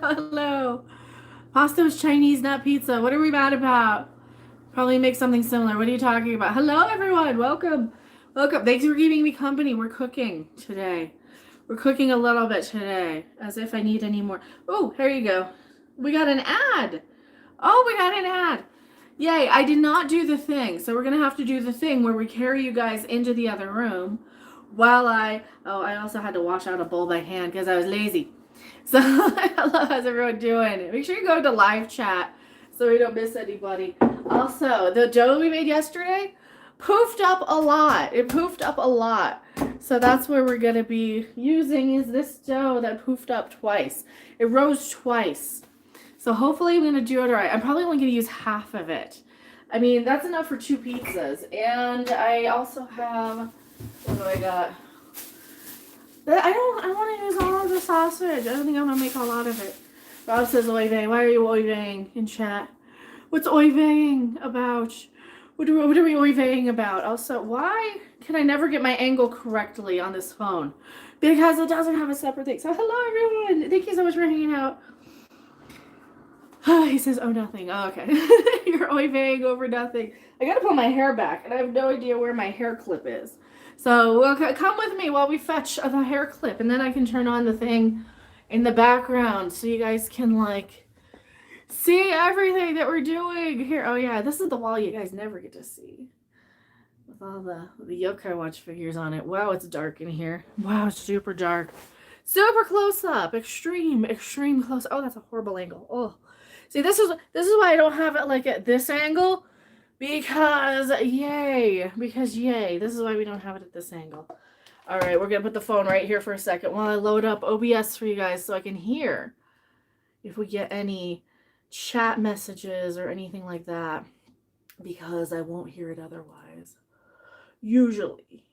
Hello. Pasta is Chinese, not pizza. What are we mad about? Probably make something similar. What are you talking about? Hello, everyone. Welcome. Welcome. Thanks for keeping me company. We're cooking today. We're cooking a little bit today, as if I need any more. Oh, here you go. We got an ad. Oh, we got an ad. Yay, I did not do the thing. So we're going to have to do the thing where we carry you guys into the other room while I also had to wash out a bowl by hand because I was lazy. So, hello, how's everyone doing? Make sure you go to live chat so we don't miss anybody. Also, the dough we made yesterday poofed up a lot. It poofed up a lot. So that's where we're going to be using is this dough that poofed up twice. It rose twice. So hopefully I'm going to do it right. I'm probably only going to use half of it. I mean, that's enough for 2 pizzas. And I also have, what do I got? I want to use all of the sausage. I don't think I'm going to make a lot of it. Rob says oy vey. Why are you oy veying in chat? What's oy veying about? What are we oy veying about? Also, why can I never get my angle correctly on this phone? Because it doesn't have a separate thing. So hello everyone. Thank you so much for hanging out. He says, oh, nothing. Oh, okay. You're oy veying over nothing. I got to pull my hair back, and I have no idea where my hair clip is. So come with me while we fetch the hair clip, and then I can turn on the thing in the background so you guys can, like, see everything that we're doing here. Oh, yeah, this is the wall you guys never get to see with all the yokai watch figures on it. Wow, it's dark in here. Wow, it's super dark. Super close up. Extreme close. Oh, that's a horrible angle. Oh. See, this is why I don't have it like at this angle, because yay, this is why we don't have it at this angle. All right, we're gonna put the phone right here for a second while I load up OBS for you guys so I can hear if we get any chat messages or anything like that, because I won't hear it otherwise. Usually.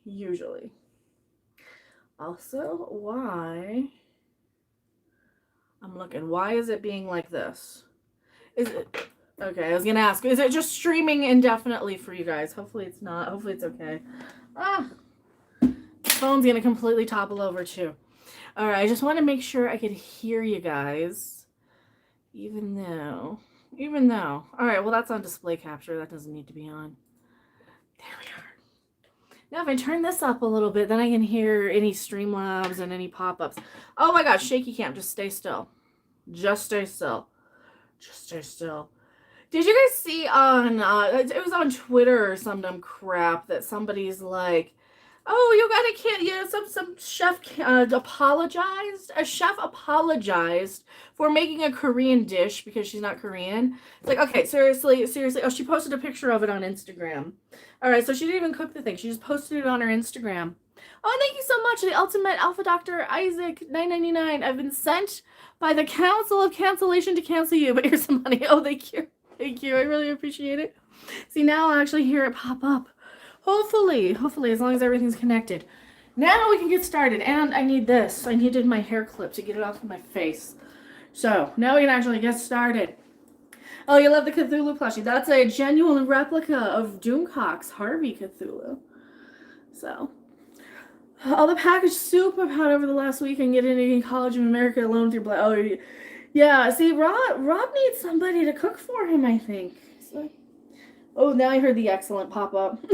Also, why is it being like this? Is it okay? I was gonna ask, is it just streaming indefinitely for you guys? Hopefully it's not. Hopefully it's okay. The phone's gonna completely topple over too. All right, I just want to make sure I could hear you guys, even though. All right, well that's on display capture. That doesn't need to be on. There we are. Now if I turn this up a little bit, then I can hear any Streamlabs and any pop-ups. Oh my gosh, shaky cam, just stay still. Just stay still. Did you guys see on, it was on Twitter or some dumb crap that somebody's like, oh, you some chef apologized. A chef apologized for making a Korean dish because she's not Korean. It's like, okay, seriously. Oh, she posted a picture of it on Instagram. All right, so she didn't even cook the thing. She just posted it on her Instagram. Oh, thank you so much, the Ultimate Alpha Dr. Isaac 999. I've been sent by the Council of Cancellation to cancel you, but here's some money. Oh, thank you. I really appreciate it. See, now I'll actually hear it pop up. Hopefully, as long as everything's connected. Now we can get started. And I need this. I needed my hair clip to get it off of my face. So, now we can actually get started. Oh, you love the Cthulhu plushie. That's a genuine replica of Doomcock's Harvey Cthulhu. So, all the packaged soup I've had over the last week and getting in College of America alone through blood. Oh, yeah. See, Rob needs somebody to cook for him, I think. So, oh, now I heard the excellent pop-up.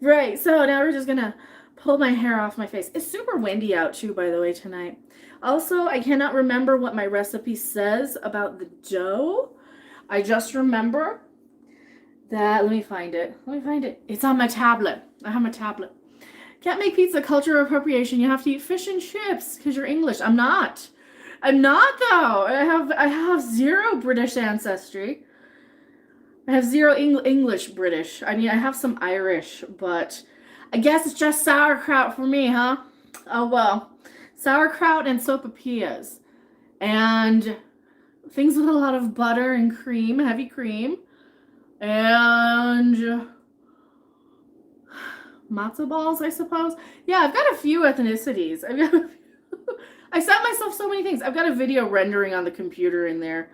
Right, so now we're just going to pull my hair off my face. It's super windy out, too, by the way, tonight. Also, I cannot remember what my recipe says about the dough. I just remember that, let me find it. It's on my tablet. I have my tablet. Can't make pizza, cultural appropriation. You have to eat fish and chips because you're English. I'm not though. I have zero British ancestry. I have zero English British. I mean, I have some Irish, but I guess it's just sauerkraut for me, huh? Oh well. Sauerkraut and sopapillas. And things with a lot of butter and cream, heavy cream. And matzo balls, I suppose. Yeah, I've got a few ethnicities. I sent myself so many things. I've got a video rendering on the computer in there.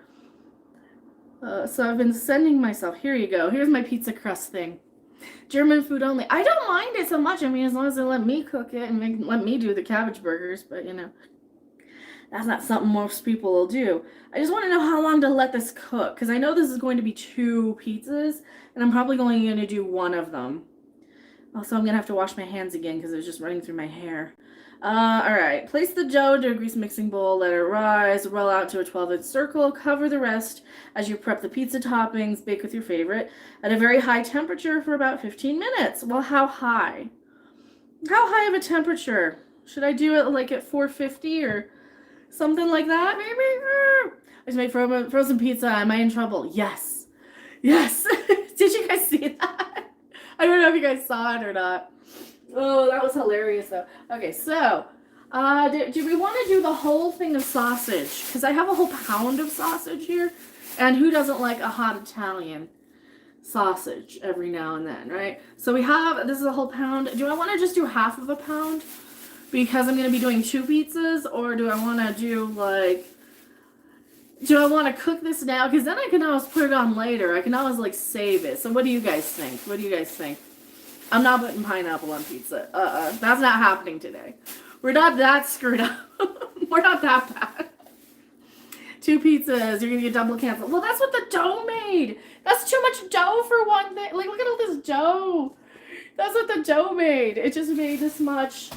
So I've been sending myself. Here you go. Here's my pizza crust thing. German food only. I don't mind it so much. I mean, as long as they let me cook it and let me do the cabbage burgers. But, you know. That's not something most people will do. I just want to know how long to let this cook, because I know this is going to be 2 pizzas, and I'm probably only going to do one of them. Also, I'm going to have to wash my hands again because it was just running through my hair. All right. Place the dough into a greased mixing bowl. Let it rise. Roll out to a 12-inch circle. Cover the rest as you prep the pizza toppings. Bake with your favorite at a very high temperature for about 15 minutes. Well, how high? How high of a temperature? Should I do it like at 450 or something like that? Maybe? I just made frozen pizza. Am I in trouble? Yes. Yes. Did you guys see that? I don't know if you guys saw it or not. Oh, that was hilarious though. Okay, so do we want to do the whole thing of sausage? Because I have a whole pound of sausage here. And who doesn't like a hot Italian sausage every now and then, right? So we have, this is a whole pound. Do I want to just do half of a pound? Because I'm going to be doing 2 pizzas? Or do I want to do like, do I want to cook this now? Because then I can always put it on later. I can always like save it. So what do you guys think? What do you guys think? I'm not putting pineapple on pizza. That's not happening today. We're not that screwed up. We're not that bad. 2 pizzas, you're gonna get double canceled. Well, that's what the dough made. That's too much dough for one thing. Like, look at all this dough. That's what the dough made. It just made this much.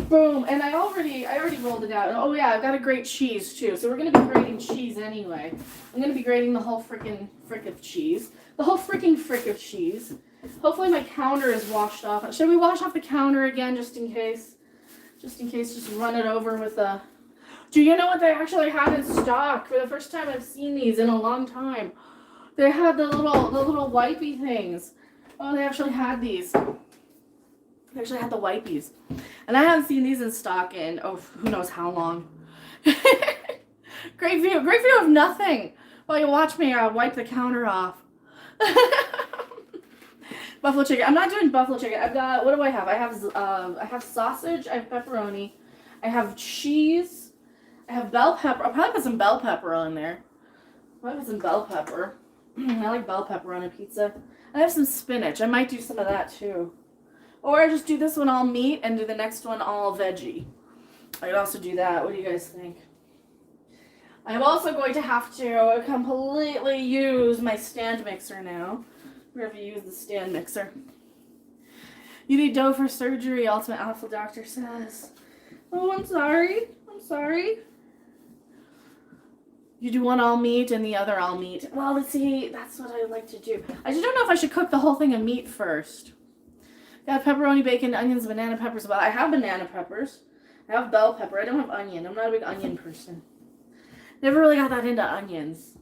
Boom. And I already rolled it out. Oh yeah, I've got to grate cheese too. So we're gonna be grating cheese anyway. I'm gonna be grating the whole frickin' frick of cheese. The whole fricking frick of cheese. Hopefully my counter is washed off. Should we wash off the counter again just in case? Just in case, just run it over with a... Do you know what they actually had in stock? For the first time I've seen these in a long time. They had the little wipey things. Oh, they actually had these. They actually had the wipies. And I haven't seen these in stock in, oh, who knows how long. Great view of nothing. While you watch me wipe the counter off. Buffalo chicken. I'm not doing buffalo chicken. I've got, what do I have? I have sausage. I have pepperoni. I have cheese. I have bell pepper. I'll probably put some bell pepper on there. Probably put some bell pepper. I like bell pepper on a pizza. I have some spinach. I might do some of that too. Or I just do this one all meat and do the next one all veggie. I could also do that. What do you guys think? I'm also going to have to completely use my stand mixer now. We're going to use the stand mixer. You need dough for surgery, Ultimate Alpha Doctor says. Oh, I'm sorry. I'm sorry. You do one all meat and the other all meat. Well, let's see. That's what I like to do. I just don't know if I should cook the whole thing of meat first. Got pepperoni, bacon, onions, banana peppers. Well, I have banana peppers. I have bell pepper. I don't have onion. I'm not a big onion person. Never really got that into onions.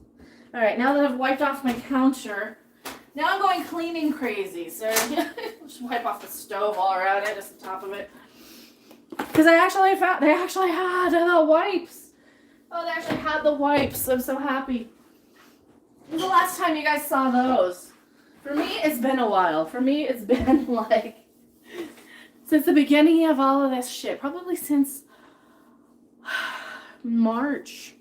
All right, now that I've wiped off my counter, now I'm going cleaning crazy. So just wipe off the stove all around it, just the top of it. Because they actually had the wipes. Oh, they actually had the wipes. I'm so happy. When was the last time you guys saw those? For me, it's been a while. For me, it's been like since the beginning of all of this shit. Probably since March.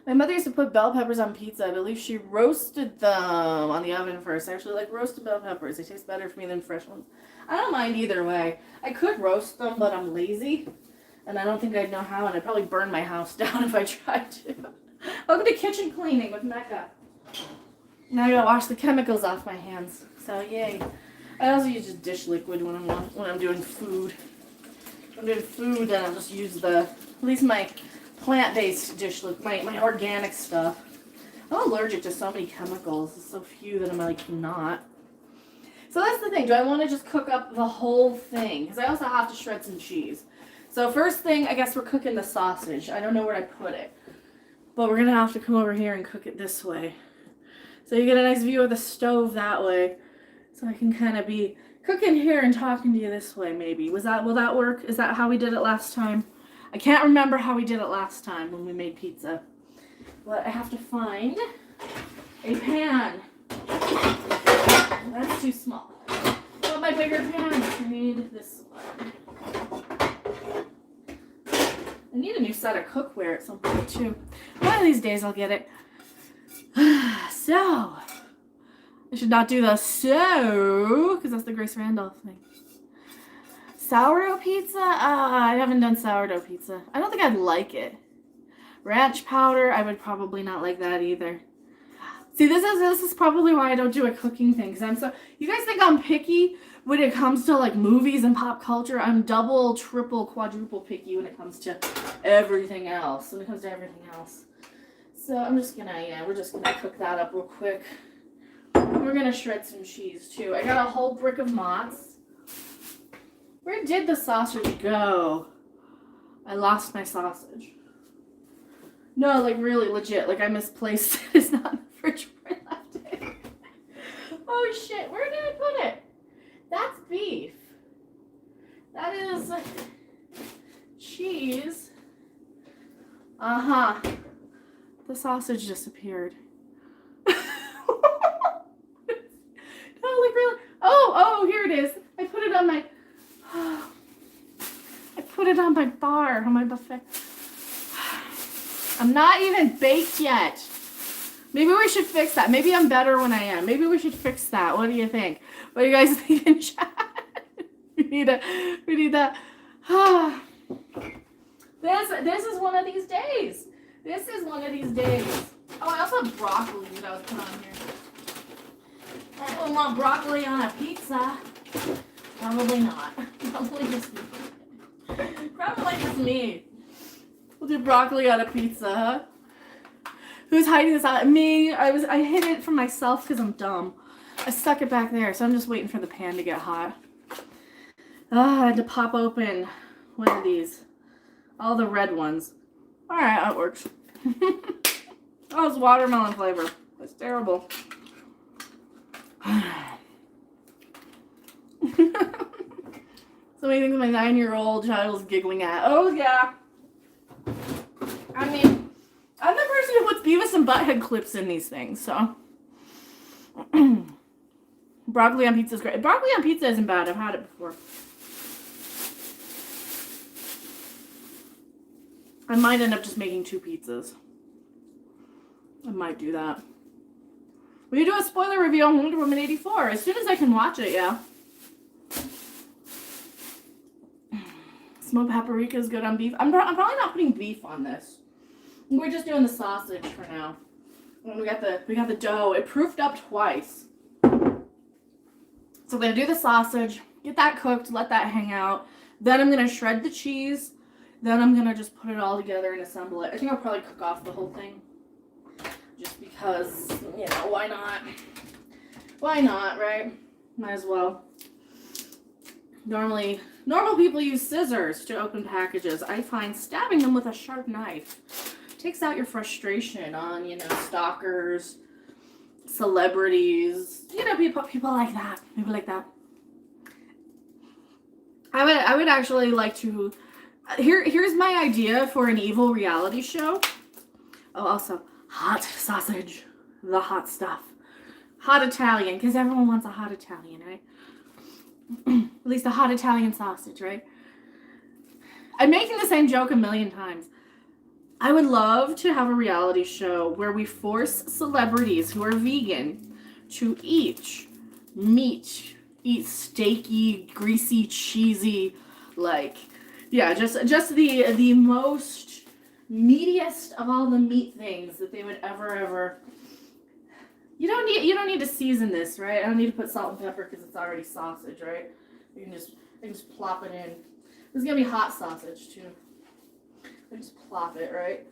My mother used to put bell peppers on pizza. I believe she roasted them on the oven first. I actually like roasted bell peppers. They taste better for me than fresh ones. I don't mind either way. I could roast them, but I'm lazy. And I don't think I'd know how, and I'd probably burn my house down if I tried to. Welcome to kitchen cleaning with Mecca. Now I gotta wash the chemicals off my hands. So yay. I also use just dish liquid when I'm doing food. When I'm doing food, then I'll just use at least my plant-based dish liquid, my organic stuff. I'm allergic to so many chemicals. There's so few that I'm like not. So that's the thing. Do I want to just cook up the whole thing? Because I also have to shred some cheese. So first thing, I guess we're cooking the sausage. I don't know where I put it. But we're going to have to come over here and cook it this way. So you get a nice view of the stove that way. So I can kind of be cooking here and talking to you this way maybe. Will that work? Is that how we did it last time? I can't remember how we did it last time when we made pizza. But I have to find a pan. That's too small. But my bigger pan, I need this one. I need a new set of cookware at some point too. One of these days I'll get it. So, I should not do the so, because that's the Grace Randolph thing. Sourdough pizza? I haven't done sourdough pizza. I don't think I'd like it. Ranch powder, I would probably not like that either. See, this is probably why I don't do a cooking thing. Cause you guys think I'm picky when it comes to like movies and pop culture? I'm double, triple, quadruple picky when it comes to everything else. So I'm just gonna, we're just gonna cook that up real quick. We're gonna shred some cheese too. I got a whole brick of Mott's. Where did the sausage go? I lost my sausage. No, like really legit. Like I misplaced it. It's not in the fridge where I left it. Oh shit, where did I put it? That's beef. That is cheese. Uh-huh. The sausage disappeared. No, like really. Oh, here it is. I put it on my bar, on my buffet. I'm not even baked yet. Maybe we should fix that. Maybe I'm better when I am. Maybe we should fix that. What do you think? What do you guys think in chat? we need that. This is one of these days. This is one of these days. Oh, I also have broccoli that I was putting on here. I don't want broccoli on a pizza. Probably not. Probably just me. We'll do broccoli on a pizza, huh? Who's hiding this out? Me. I hid it from myself because I'm dumb. I stuck it back there, so I'm just waiting for the pan to get hot. I had to pop open one of these. All the red ones. Alright, that works. Oh, it's watermelon flavor. It's terrible. So many things my 9-year-old child is giggling at. Oh, yeah. I mean, I'm the person who puts Beavis and Butthead clips in these things, so. Broccoli on pizza is great. Broccoli on pizza isn't bad. I've had it before. I might end up just making 2 pizzas. I might do that. We can do a spoiler review on Wonder Woman 84 as soon as I can watch it, yeah. Smoked paprika is good on beef. I'm probably not putting beef on this. We're just doing the sausage for now. And we got the dough. It proofed up twice. So we're gonna do the sausage, get that cooked, let that hang out. Then I'm gonna shred the cheese. Then I'm gonna just put it all together and assemble it. I think I'll probably cook off the whole thing. Just because, why not? Why not, right? Might as well. Normal people use scissors to open packages. I find stabbing them with a sharp knife takes out your frustration on, stalkers, celebrities, people like that. People like that. I would actually like to. Here's my idea for an evil reality show. Oh, also hot sausage, the hot stuff, hot Italian, because everyone wants a hot Italian, right? At least a hot Italian sausage, right? I'm making the same joke a million times. I would love to have a reality show where we force celebrities who are vegan to eat meat, eat steaky, greasy, cheesy, just the most meatiest of all the meat things that they would ever. You don't need to season this, right? I don't need to put salt and pepper because it's already sausage, right? I can just plop it in. This is gonna be hot sausage too. I just plop it, right?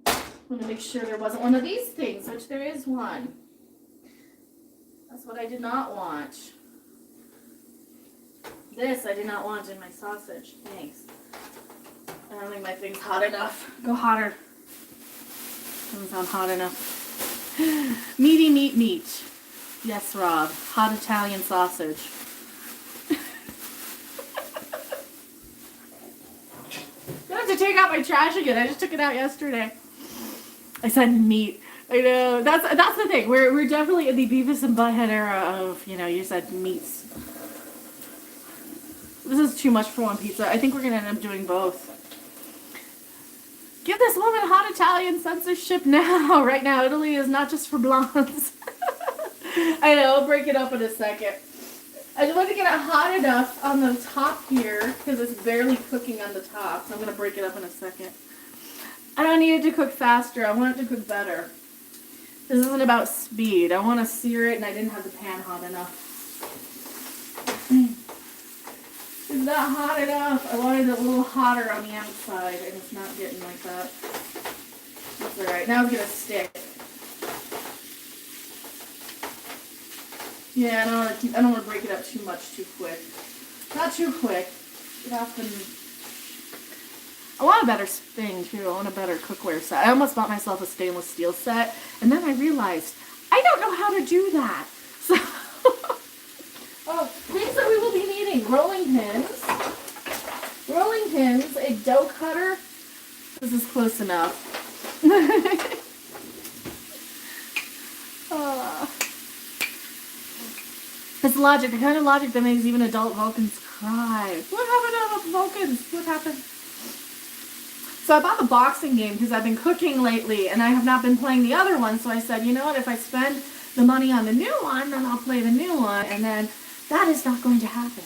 I'm gonna make sure there wasn't one of these things, which there is one. That's what I did not want. This I did not want in my sausage. Thanks. I don't think my thing's hot enough. Go hotter. Doesn't sound hot enough. Meaty meat. Yes, Rob. Hot Italian sausage. I have to take out my trash again. I just took it out yesterday. I said meat. I know. That's the thing. We're definitely in the Beavis and Butthead era of, you said meats. This is too much for one pizza. I think we're going to end up doing both. Give this woman hot Italian censorship now. Right now, Italy is not just for blondes. I know. I'll break it up in a second. I just want to get it hot enough on the top here because it's barely cooking on the top. So I'm going to break it up in a second. I don't need it to cook faster. I want it to cook better. This isn't about speed. I want to sear it and I didn't have the pan hot enough. It's not hot enough. I wanted it a little hotter on the outside and it's not getting like that. That's alright. Now it's going to stick. Yeah, I don't want to break it up too much too quick. Not too quick. It often... I want a better thing too. I want a better cookware set. I almost bought myself a stainless steel set, and then I realized I don't know how to do that. So, things that we will be needing: rolling pins, a dough cutter. This is close enough. It's logic, the kind of logic that makes even adult Vulcans cry. What happened to Vulcans? What happened? So I bought the boxing game because I've been cooking lately and I have not been playing the other one. So I said, you know what, if I spend the money on the new one, then I'll play the new one. And then that is not going to happen.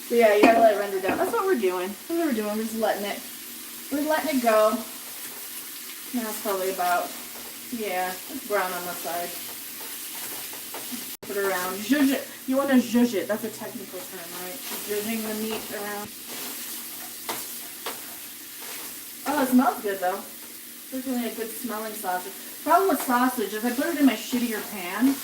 So yeah, you gotta let it render down. That's what we're doing. That's what we're doing. We're just letting it go. Now it's probably about, yeah, it's brown on the side. Put it around. Zhuzh it. You want to zhuzh it. That's a technical term, right? Zhuzhing the meat around. Oh, it smells good though. It's really a good smelling sausage. Problem with sausage is I put it in my shittier pan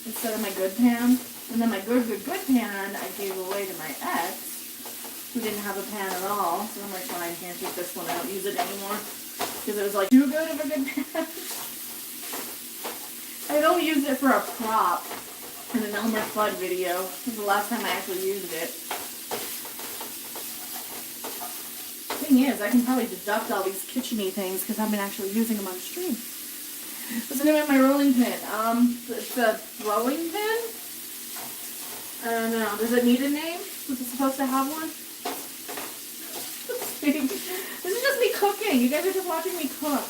instead of my good pan. And then my good pan I gave away to my ex, who didn't have a pan at all. So I'm like, fine, here, take this one. I don't use it anymore. Because it was like too good of a good pan. I don't use it for a prop in an Elmer Fudd video. This is the last time I actually used it. Thing is, I can probably deduct all these kitchen-y things because I've been actually using them on stream. What's the name of my rolling pin? It's a rolling pin? I don't know. Does it need a name? Was it supposed to have one? This is just me cooking. You guys are just watching me cook.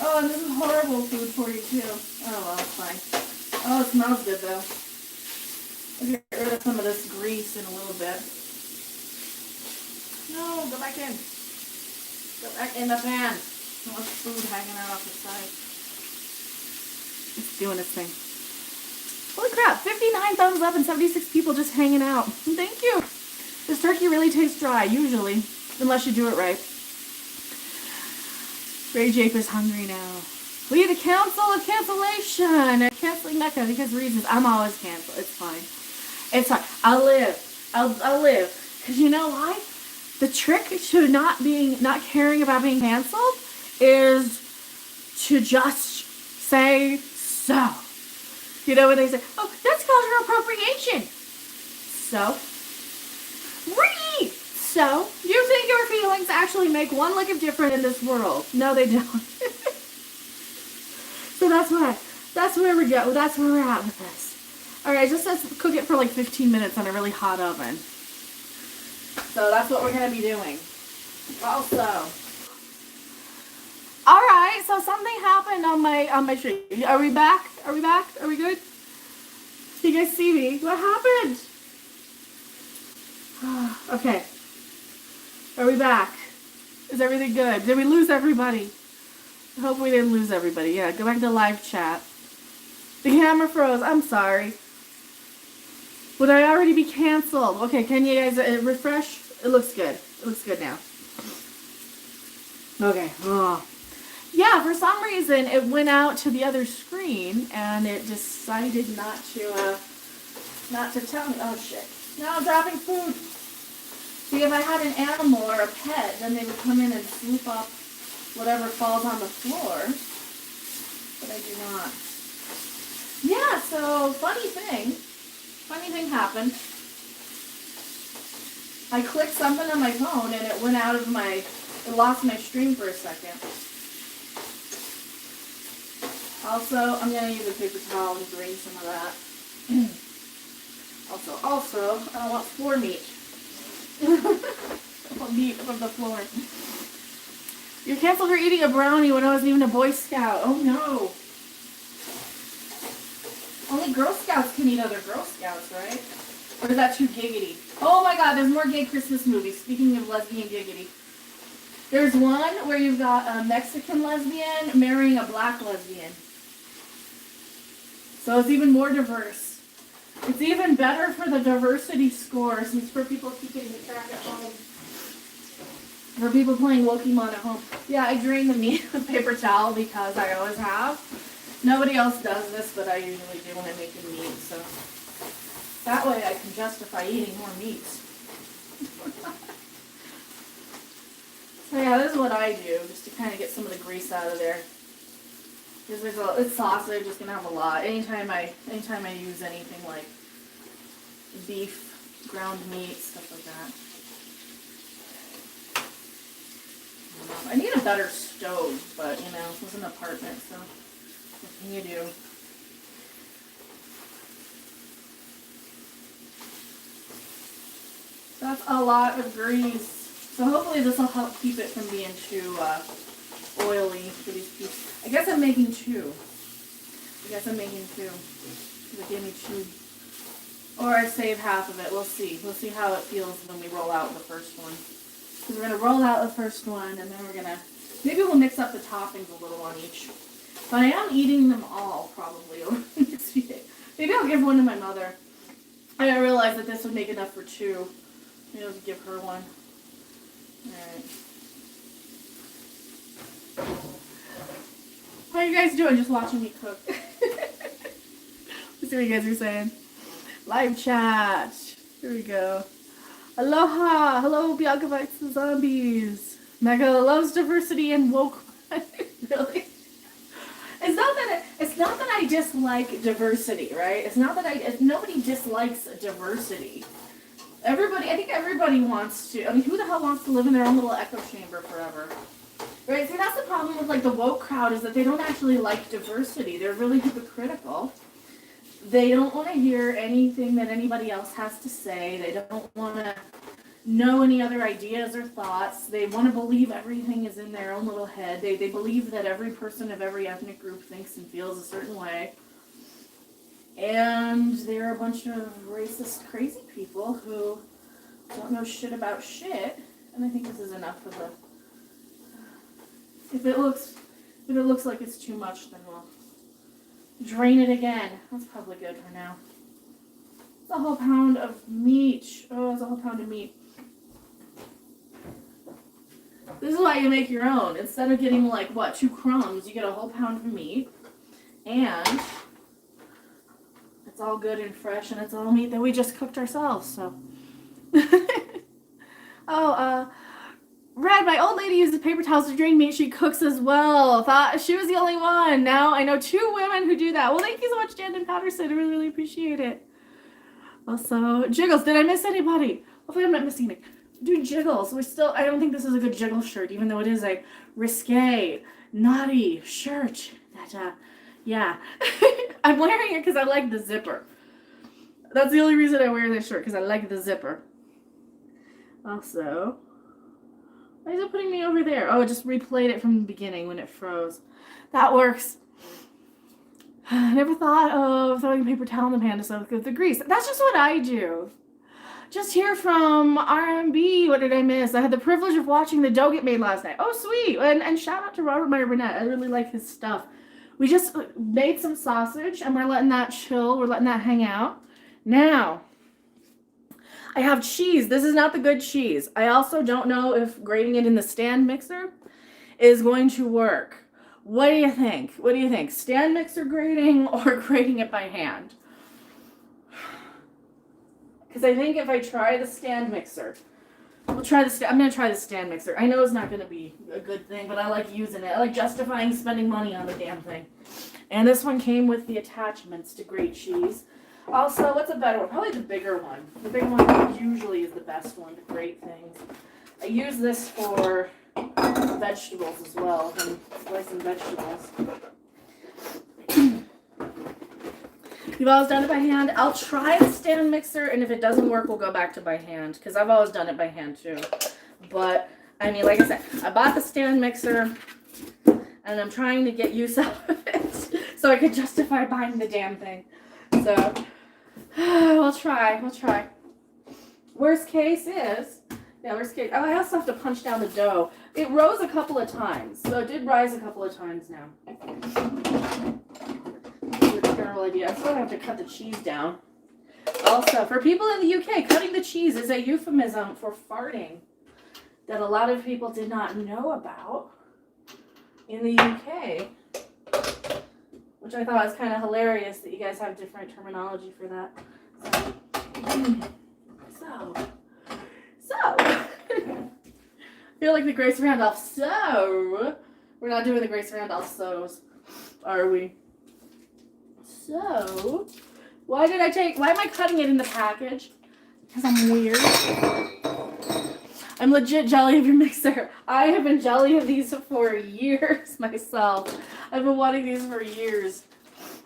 Oh, and this is horrible food for you too. Oh well, it's fine. Oh, it smells good though. I'll get rid of some of this grease in a little bit. No, go back in. Go back in the pan. So much food hanging out off the side. It's doing its thing. Holy crap, 59 thumbs up and 76 people just hanging out. Thank you. This turkey really tastes dry, usually, unless you do it right. Ray Jape is hungry now. We need to cancel a cancellation. Canceling Mecca because reasons. I'm always canceled. It's fine. It's fine. I'll live. I'll live. Because you know why? The trick to not caring about being canceled is to just say so. You know when they say, oh, that's cultural appropriation. So? Really? So? You think your feelings actually make one lick of difference in this world? No, they don't. So that's where we go. That's where we're at with this. Alright, just let's cook it for like 15 minutes on a really hot oven. So that's what we're going to be doing. Also. Alright, so something happened on my stream. Are we back? Are we back? Are we good? You guys see me? What happened? Okay. Are we back? Is everything good? Did we lose everybody? I hope we didn't lose everybody. Yeah, go back to live chat. The camera froze. I'm sorry. Would I already be canceled? Okay, can you guys refresh? It looks good. It looks good now. Okay. Oh. Yeah, for some reason it went out to the other screen and it decided not to tell me. Oh shit. Now I'm dropping food. See, if I had an animal or a pet, then they would come in and swoop up whatever falls on the floor. But I do not. Yeah, so funny thing happened. I clicked something on my phone and it went out of it lost my stream for a second. Also, I'm going to use a paper towel and drain some of that. Also, I don't want floor meat. I want meat from the floor. You're canceled for eating a brownie when I wasn't even a Boy Scout. Oh no. Only Girl Scouts can eat other Girl Scouts, right? Or is that too giggity? Oh my god, there's more gay Christmas movies. Speaking of lesbian giggity. There's one where you've got a Mexican lesbian marrying a black lesbian. So it's even more diverse. It's even better for the diversity score since for people keeping the track at home. For people playing Pokemon at home. Yeah, I drain the meat with paper towel because I always have. Nobody else does this, but I usually do when I'm making meat, so that way I can justify eating more meat. So yeah, this is what I do, just to kind of get some of the grease out of there. Because it's sausage, it's gonna have a lot. Anytime I use anything like beef, ground meat, stuff like that. I need a better stove, but you know, this is an apartment, so what can you do? That's a lot of grease. So hopefully this will help keep it from being too oily for these pieces. I guess I'm making two. They gave me two. Or I save half of it. We'll see. We'll see how it feels when we roll out the first one. Because we're going to roll out the first one, and then we're going to... Maybe we'll mix up the toppings a little on each. But I am eating them all, probably, over the next few days. Maybe I'll give one to my mother. I didn't realize that this would make enough for two. Maybe I'll give her one. Alright. How are you guys doing? Just watching me cook. Let's see what you guys are saying. Live chat. Here we go. Aloha. Hello, Bianca Bites the Zombies. Mega loves diversity and woke. Really? It's not that I dislike diversity, right? It's not that nobody dislikes diversity. I think everybody wants to. I mean, who the hell wants to live in their own little echo chamber forever? Right? See, that's the problem with like the woke crowd is that they don't actually like diversity. They're really hypocritical. They don't want to hear anything that anybody else has to say. They don't want to know any other ideas or thoughts. They want to believe everything is in their own little head. They believe that every person of every ethnic group thinks and feels a certain way. And they're a bunch of racist, crazy people who don't know shit about shit. And I think this is enough of the... If it looks like it's too much, then we'll drain it again. That's probably good for now. It's a whole pound of meat. Oh, it's a whole pound of meat. This is why you make your own. Instead of getting like, 2 crumbs, you get a whole pound of meat. And it's all good and fresh, and it's all meat that we just cooked ourselves, so. Red, my old lady uses paper towels to drain meat. She cooks as well. Thought she was the only one. Now I know 2 women who do that. Well, thank you so much, Jan and Patterson. I really, really appreciate it. Also, Jiggles. Did I miss anybody? Hopefully I'm not missing it. Dude, Jiggles. I don't think this is a good Jiggle shirt, even though it is a risque, naughty shirt. Yeah. I'm wearing it because I like the zipper. That's the only reason I wear this shirt, because I like the zipper. Also... Why is it putting me over there? Oh, it just replayed it from the beginning when it froze. That works. I never thought of throwing a paper towel in the pan to soak up the grease. That's just what I do. Just hear from RMB. What did I miss? I had the privilege of watching the dough get made last night. Oh, sweet. And shout out to Robert Meyer Burnett. I really like his stuff. We just made some sausage, and we're letting that chill. We're letting that hang out. Now... I have cheese. This is not the good cheese. I also don't know if grating it in the stand mixer is going to work. What do you think? Stand mixer grating or grating it by hand? Because I think if I try the stand mixer, I'm going to try the stand mixer. I know it's not going to be a good thing, but I like using it. I like justifying spending money on the damn thing. And this one came with the attachments to grate cheese. Also, what's a better one? Probably the bigger one. The bigger one usually is the best one to grate things. I use this for vegetables as well, and slicing vegetables. You've always done it by hand. I'll try the stand mixer, and if it doesn't work, we'll go back to by hand, because I've always done it by hand too. But, I mean, like I said, I bought the stand mixer, and I'm trying to get use out of it so I could justify buying the damn thing. So we'll try. Worst case is, oh, I also have to punch down the dough. It rose a couple of times. So it did rise a couple of times now. This is a terrible idea. I still have to cut the cheese down. Also, for people in the UK, cutting the cheese is a euphemism for farting that a lot of people did not know about in the UK, which I thought was kind of hilarious that you guys have different terminology for that. So, I feel like the Grace Randolph. So, we're not doing the Grace Randolph so's, are we? So, why am I cutting it in the package? Because I'm weird. I'm legit jelly of your mixer. I have been jelly of these for years myself. I've been wanting these for years.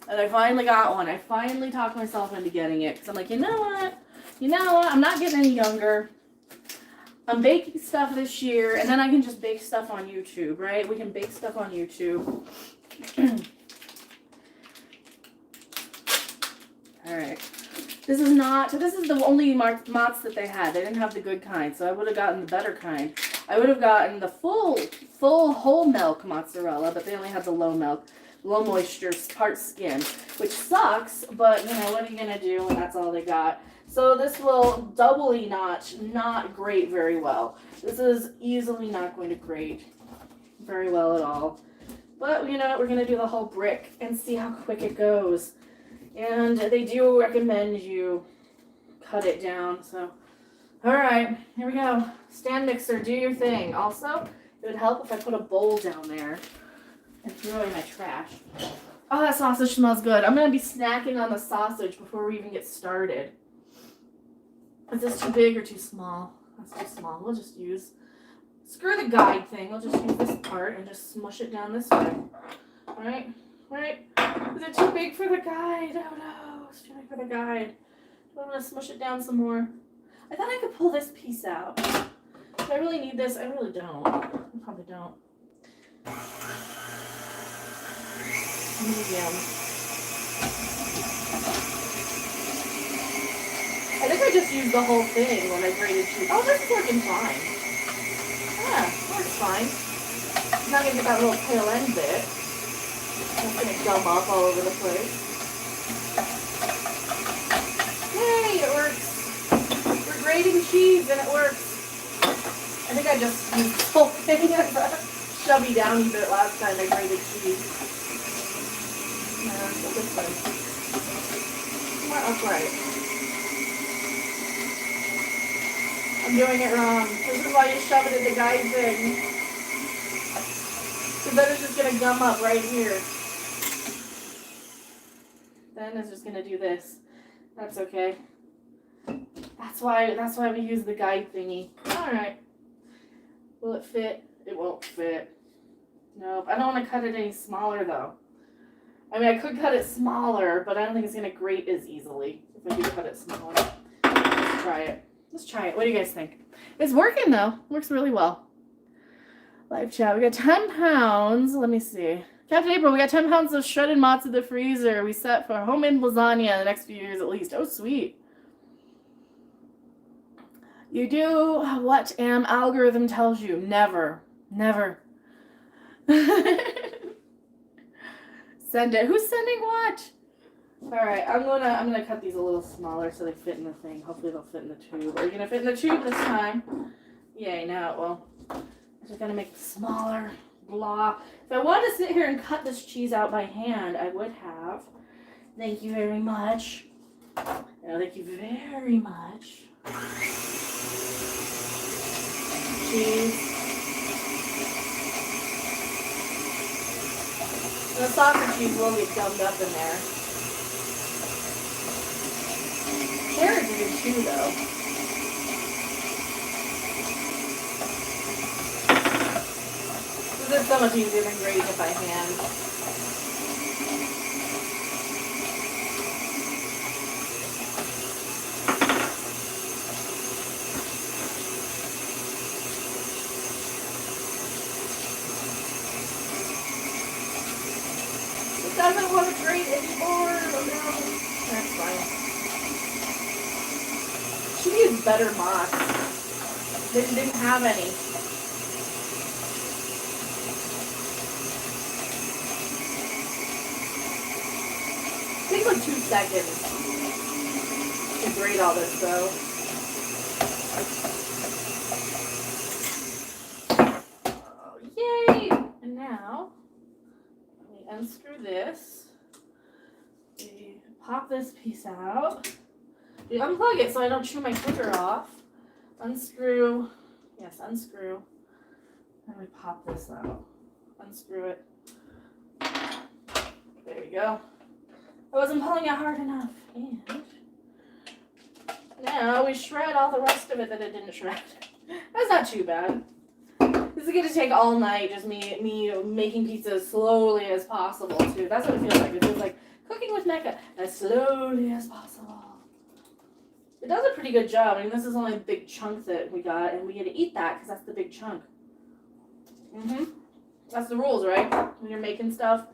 And I finally got one. I finally talked myself into getting it. Because I'm like, you know what? I'm not getting any younger. I'm baking stuff this year. And then I can just bake stuff on YouTube, right? We can bake stuff on YouTube. Alright. This is the only mozz that they had. They didn't have the good kind. So I would have gotten the better kind. I would have gotten the full whole milk mozzarella. But they only had the low moisture, part skin, which sucks, but what are you gonna do when that's all they got? So this will doubly not grate very well. This is easily not going to grate very well at all. But you know what? We're gonna do the whole brick and see how quick it goes. And they do recommend you cut it down. So, all right, here we go. Stand mixer, do your thing. Also, it would help if I put a bowl down there and throw away my trash. Oh, that sausage smells good. I'm going to be snacking on the sausage before we even get started. Is this too big or too small? That's too small. We'll just screw the guide thing. We'll just use this part and just smush it down this way. Right? Is it too big for the guide? Oh no, it's too big for the guide. Do I want to smush it down some more? I thought I could pull this piece out. Do I really need this? I really don't. I probably don't. Medium. I think I just used the whole thing when I grated cheese. Oh, this is working fine. Yeah, works fine. I'm not going to get that little tail end bit. It's going to gum up all over the place. Yay, it works. We're grating cheese and it works. I think I just used the whole thing as a chubby downy bit last time I grated cheese. So this one. More upright. I'm doing it wrong. This is why you shove it in the guide thing. Because then it's just going to gum up right here. Then it's just going to do this. That's okay. That's why we use the guide thingy. Alright. Will it fit? It won't fit. Nope. I don't want to cut it any smaller though. I mean, I could cut it smaller, but I don't think it's going to grate as easily if I do cut it smaller. Let's try it. What do you guys think? It's working, though. Works really well. Live chat. We got 10 pounds. Let me see. Captain April, we got 10 pounds of shredded mozz in the freezer. We set for homemade lasagna in the next few years at least. Oh, sweet. You do what algorithm tells you. Never. Send it. Who's sending what? Alright, I'm gonna cut these a little smaller so they fit in the thing. Hopefully they'll fit in the tube. Are you gonna fit in the tube this time? Yay, now it will. I'm just gonna make it smaller. Blah. If I wanted to sit here and cut this cheese out by hand, I would have. Thank you very much. Thank you very much. Cheese. The sausage cheese will get gummed up in there. Carrots are good too, though. This is so much easier than grating it by hand. It doesn't want to grate anymore. Oh no. That's fine. Should use better moss. Didn't have any. Takes like 2 seconds to grate all this dough. Oh, yay! And now, we unscrew this. We pop this piece out. We unplug it so I don't chew my clicker off. Unscrew. Yes, unscrew. And we pop this out. Unscrew it. There we go. I wasn't pulling it hard enough. And now we shred all the rest of it that it didn't shred. That's not too bad. This is going to take all night, just me making pizza as slowly as possible, too. That's what it feels like. It feels like cooking with Mecca as slowly as possible. It does a pretty good job. I mean, this is only a big chunk that we got, and we get to eat that because that's the big chunk. That's the rules, right? When you're making stuff,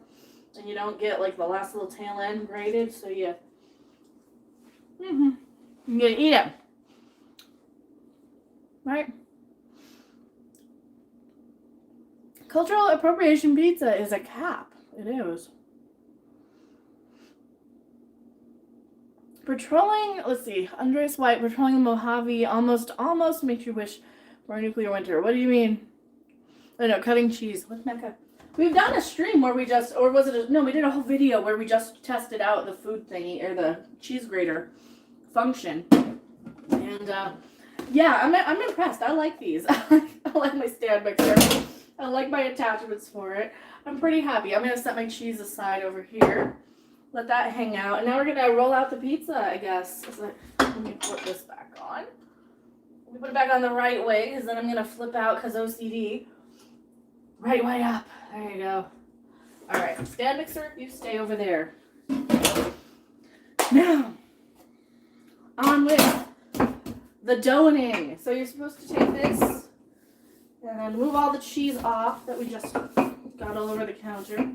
and you don't get like the last little tail end grated, so you gotta eat it, right? Cultural appropriation pizza is a cap. It is. Patrolling, let's see, Andres White, patrolling the Mojave almost makes you wish for a nuclear winter. What do you mean? I know, cutting cheese with Mecca. We've done a stream where we just, or was it, no, we did a whole video where we just tested out the food thingy, or the cheese grater function. And, yeah, I'm impressed. I like these. I like my stand mixer. I like my attachments for it. I'm pretty happy. I'm going to set my cheese aside over here. Let that hang out. And now we're going to roll out the pizza, I guess. So, let me put this back on. Let me put it back on the right way, because then I'm going to flip out, because OCD. Right way up. There you go. All right, stand mixer, you stay over there. Now, on with the doughing. So you're supposed to take this and then move all the cheese off that we just got all over the counter.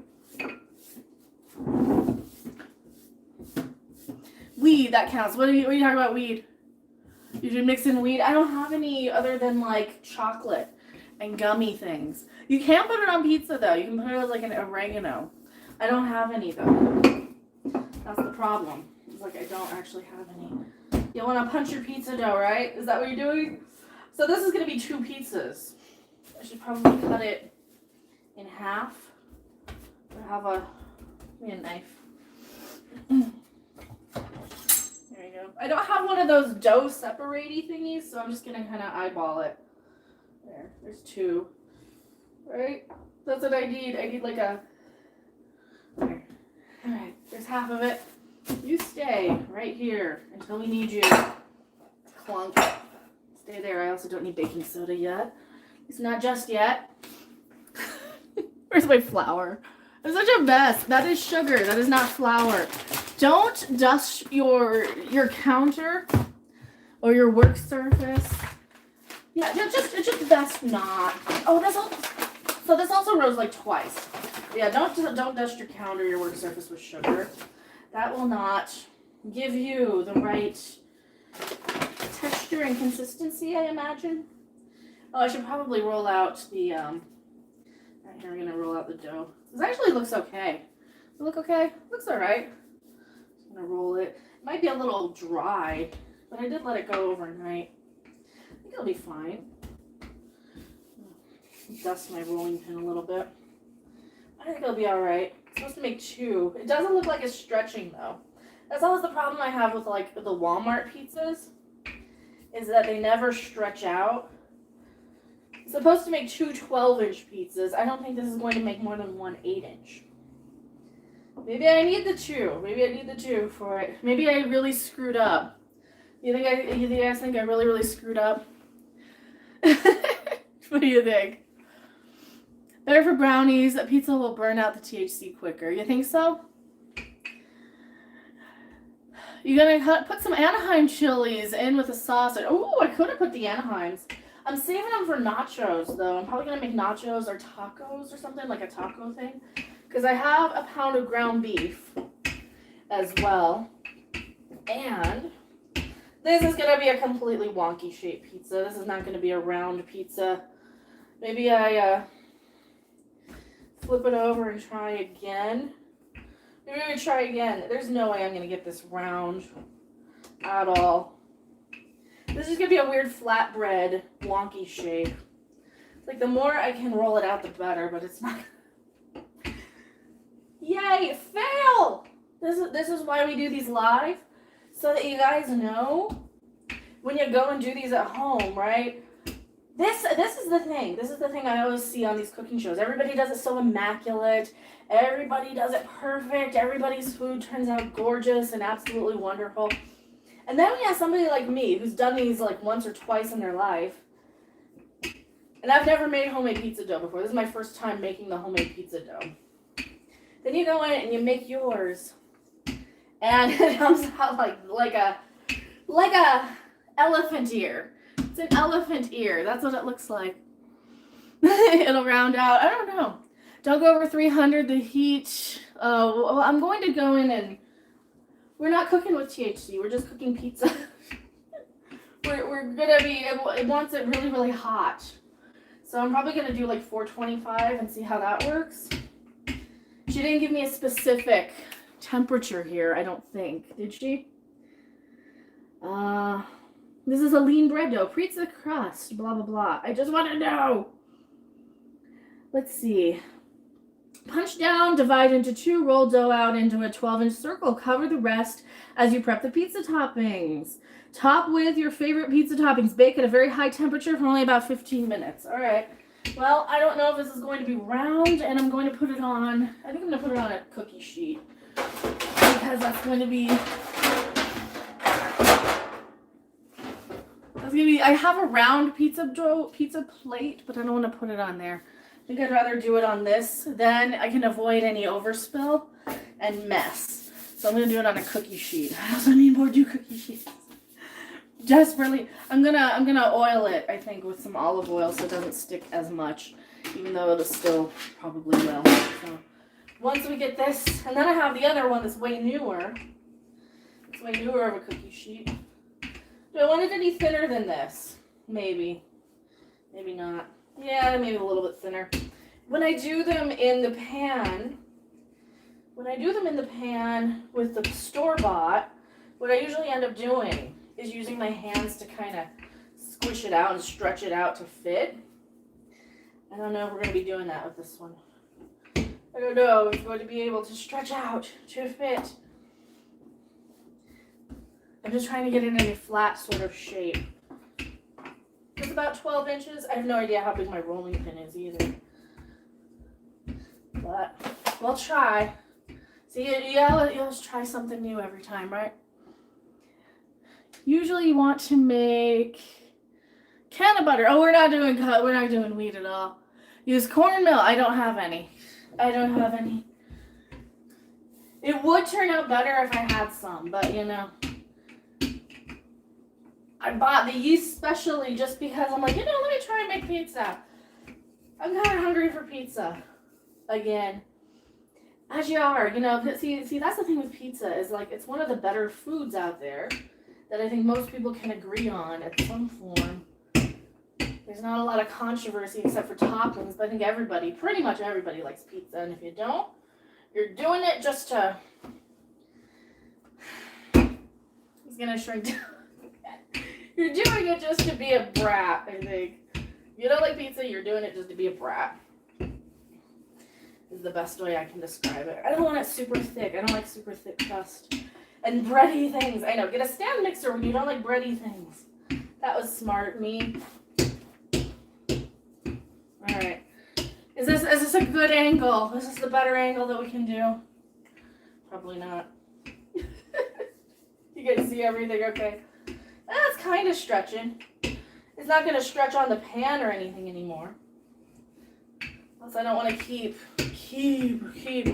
Weed, that counts. What are you talking about, weed? You should mix in weed. I don't have any other than like chocolate and gummy things. You can put it on pizza though. You can put it as like an oregano. I don't have any though. That's the problem. It's like I don't actually have any. You want to punch your pizza dough, right? Is that what you're doing? So this is going to be 2 pizzas. I should probably cut it in half. Or have a knife. There you go. I don't have one of those dough separatey thingies, so I'm just going to kind of eyeball it. There's 2. Right? That's what I need. I need like a... There. Alright, there's half of it. You stay right here until we need you. Clunk. Stay there. I also don't need baking soda yet. It's not just yet. Where's my flour? I'm such a mess. That is sugar. That is not flour. Don't dust your counter or your work surface. Yeah, it's just best not. Oh, so this also rose like twice. Yeah, don't dust your counter, your work surface with sugar. That will not give you the right texture and consistency, I imagine. Oh, I should probably roll out the, right here, we're gonna roll out the dough. This actually looks okay. Does it look okay? Looks alright. Just gonna roll it. It might be a little dry, but I did let it go overnight. I think it'll be fine. Dust my rolling pin a little bit. I think it'll be alright. It's supposed to make 2. It doesn't look like it's stretching though. That's always the problem I have with like the Walmart pizzas, is that they never stretch out. It's supposed to make 2 12-inch pizzas. I don't think this is going to make more than 1 8-inch. Maybe I need the 2. Maybe I need the 2 for it. Maybe I really screwed up. You guys think I really screwed up? What do you think? Better for brownies. That pizza will burn out the THC quicker. You think so? You're gonna put some Anaheim chilies in with the sauce. Oh, I could have put the Anaheims. I'm saving them for nachos, though. I'm probably gonna make nachos or tacos or something, like a taco thing. Because I have a pound of ground beef as well. And this is going to be a completely wonky shaped pizza. This is not going to be a round pizza. Maybe I flip it over and try again. Maybe we try again. There's no way I'm going to get this round at all. This is going to be a weird flatbread, wonky shape. Like, the more I can roll it out, the better, but it's not. Yay, fail! This is why we do these live, so that you guys know when you go and do these at home, right? This is the thing. This is the thing I always see on these cooking shows. Everybody does it so immaculate. Everybody does it perfect. Everybody's food turns out gorgeous and absolutely wonderful. And then we have somebody like me who's done these like once or twice in their life. And I've never made homemade pizza dough before. This is my first time making the homemade pizza dough. Then you go in and you make yours. And it comes out like a elephant ear. It's an elephant ear. That's what it looks like. It'll round out. I don't know. Don't go over 300. The heat. Well, I'm going to go in and we're not cooking with THC. We're just cooking pizza. we're gonna be. It wants it really, really hot. So I'm probably gonna do like 425 and see how that works. She didn't give me a specific temperature here, I don't think. Did she? This is a lean bread dough. Pizza crust, blah, blah, blah. I just want to know. Let's see. Punch down, divide into 2, roll dough out into a 12-inch circle. Cover the rest as you prep the pizza toppings. Top with your favorite pizza toppings. Bake at a very high temperature for only about 15 minutes. All right. Well, I don't know if this is going to be round, and I'm going to put it on, I think I'm going to put it on a cookie sheet. Because that's going to be, I have a round pizza plate, but I don't want to put it on there. I think I'd rather do it on this, then I can avoid any overspill and mess. So I'm going to do it on a cookie sheet. I also need more cookie sheets. Desperately, I'm gonna oil it, I think, with some olive oil so it doesn't stick as much, even though it'll still probably will. So once we get this, and then I have the other one that's way newer. It's way newer of a cookie sheet. Do I want it any thinner than this? Maybe. Maybe not. Yeah, maybe a little bit thinner. When I do them in the pan, with the store-bought, what I usually end up doing is using my hands to kind of squish it out and stretch it out to fit. I don't know if we're going to be doing that with this one. I don't know if it's going to be able to stretch out to fit. I'm just trying to get it in a flat sort of shape. It's about 12 inches. I have no idea how big my rolling pin is either. But we'll try. See, you always try something new every time, right? Usually you want to make can of butter. Oh, we're not doing wheat at all. Use cornmeal. I don't have any. It would turn out better if I had some, but you know. I bought the yeast specially just because I'm like, let me try and make pizza. I'm kind of hungry for pizza again. As you are, see, that's the thing with pizza is like, it's one of the better foods out there that I think most people can agree on at some form. There's not a lot of controversy except for toppings, but I think pretty much everybody likes pizza, and if you don't, you're doing it just to, it's gonna shrink down. You're doing it just to be a brat, I think. If you don't like pizza, you're doing it just to be a brat. Is the best way I can describe it. I don't want it super thick. I don't like super thick crust. And bready things. I know. Get a stand mixer when you don't like bready things. That was smart, me. Alright. Is this a good angle? Is this the better angle that we can do? Probably not. You get to see everything, okay. That's kind of stretching. It's not going to stretch on the pan or anything anymore. Plus I don't want to keep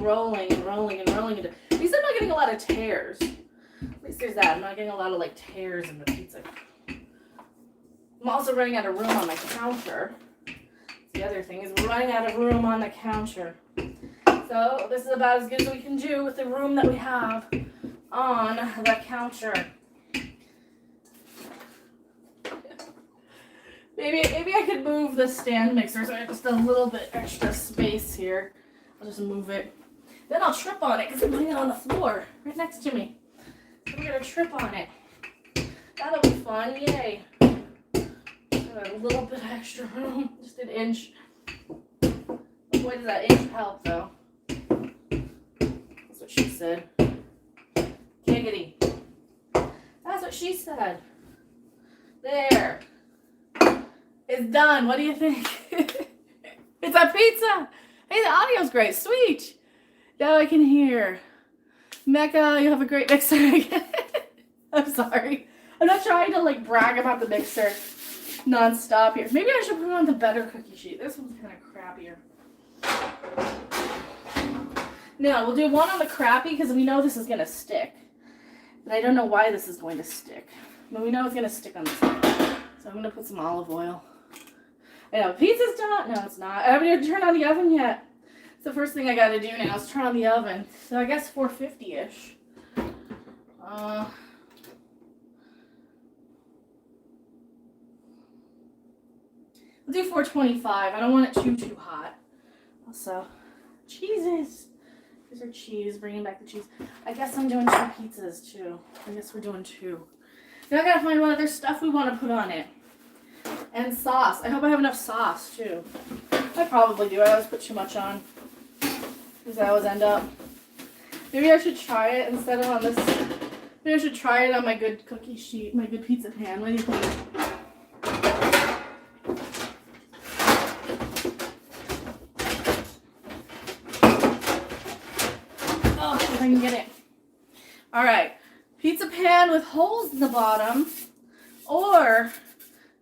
rolling and rolling and rolling. At least I'm not getting a lot of tears. At least there's that. I'm not getting a lot of like tears in the pizza. I'm also running out of room on my counter. The other thing is we're running out of room on the counter. So this is about as good as we can do with the room that we have. on the counter. Maybe I could move the stand mixer so I have just a little bit extra space here. I'll just move it. Then I'll trip on it because I'm putting it on the floor right next to me. So we're gonna trip on it. That'll be fun, yay. A little bit extra room, just an inch. Boy, does that inch help though. That's what she said. Giggity. That's what she said. There. It's done. What do you think? It's a pizza. Hey, the audio's great. Sweet. Now I can hear. Mecca, you have a great mixer. I'm sorry. I'm not trying to like brag about the mixer non-stop here. Maybe I should put on the better cookie sheet. This one's kind of crappier. No, we'll do one on the crappy because we know this is going to stick. And I don't know why this is going to stick. But we know it's going to stick on this one. So I'm going to put some olive oil. I know, pizza's done. No, it's not. I haven't even turned on the oven yet. It's the first thing I got to do now is turn on the oven. So I guess 450-ish. We'll do 425. I don't want it too hot. Also, cheeses. These are cheese. Bringing back the cheese. I guess I'm doing 2 pizzas too. I guess we're doing 2. Now I gotta find what other stuff we want to put on it. And sauce. I hope I have enough sauce too. I probably do. I always put too much on. Because I always end up. Maybe I should try it instead of on this. Maybe I should try it on my good cookie sheet, my good pizza pan. What do you think? Oh, if I can get it. Alright. Pizza pan with holes in the bottom. Or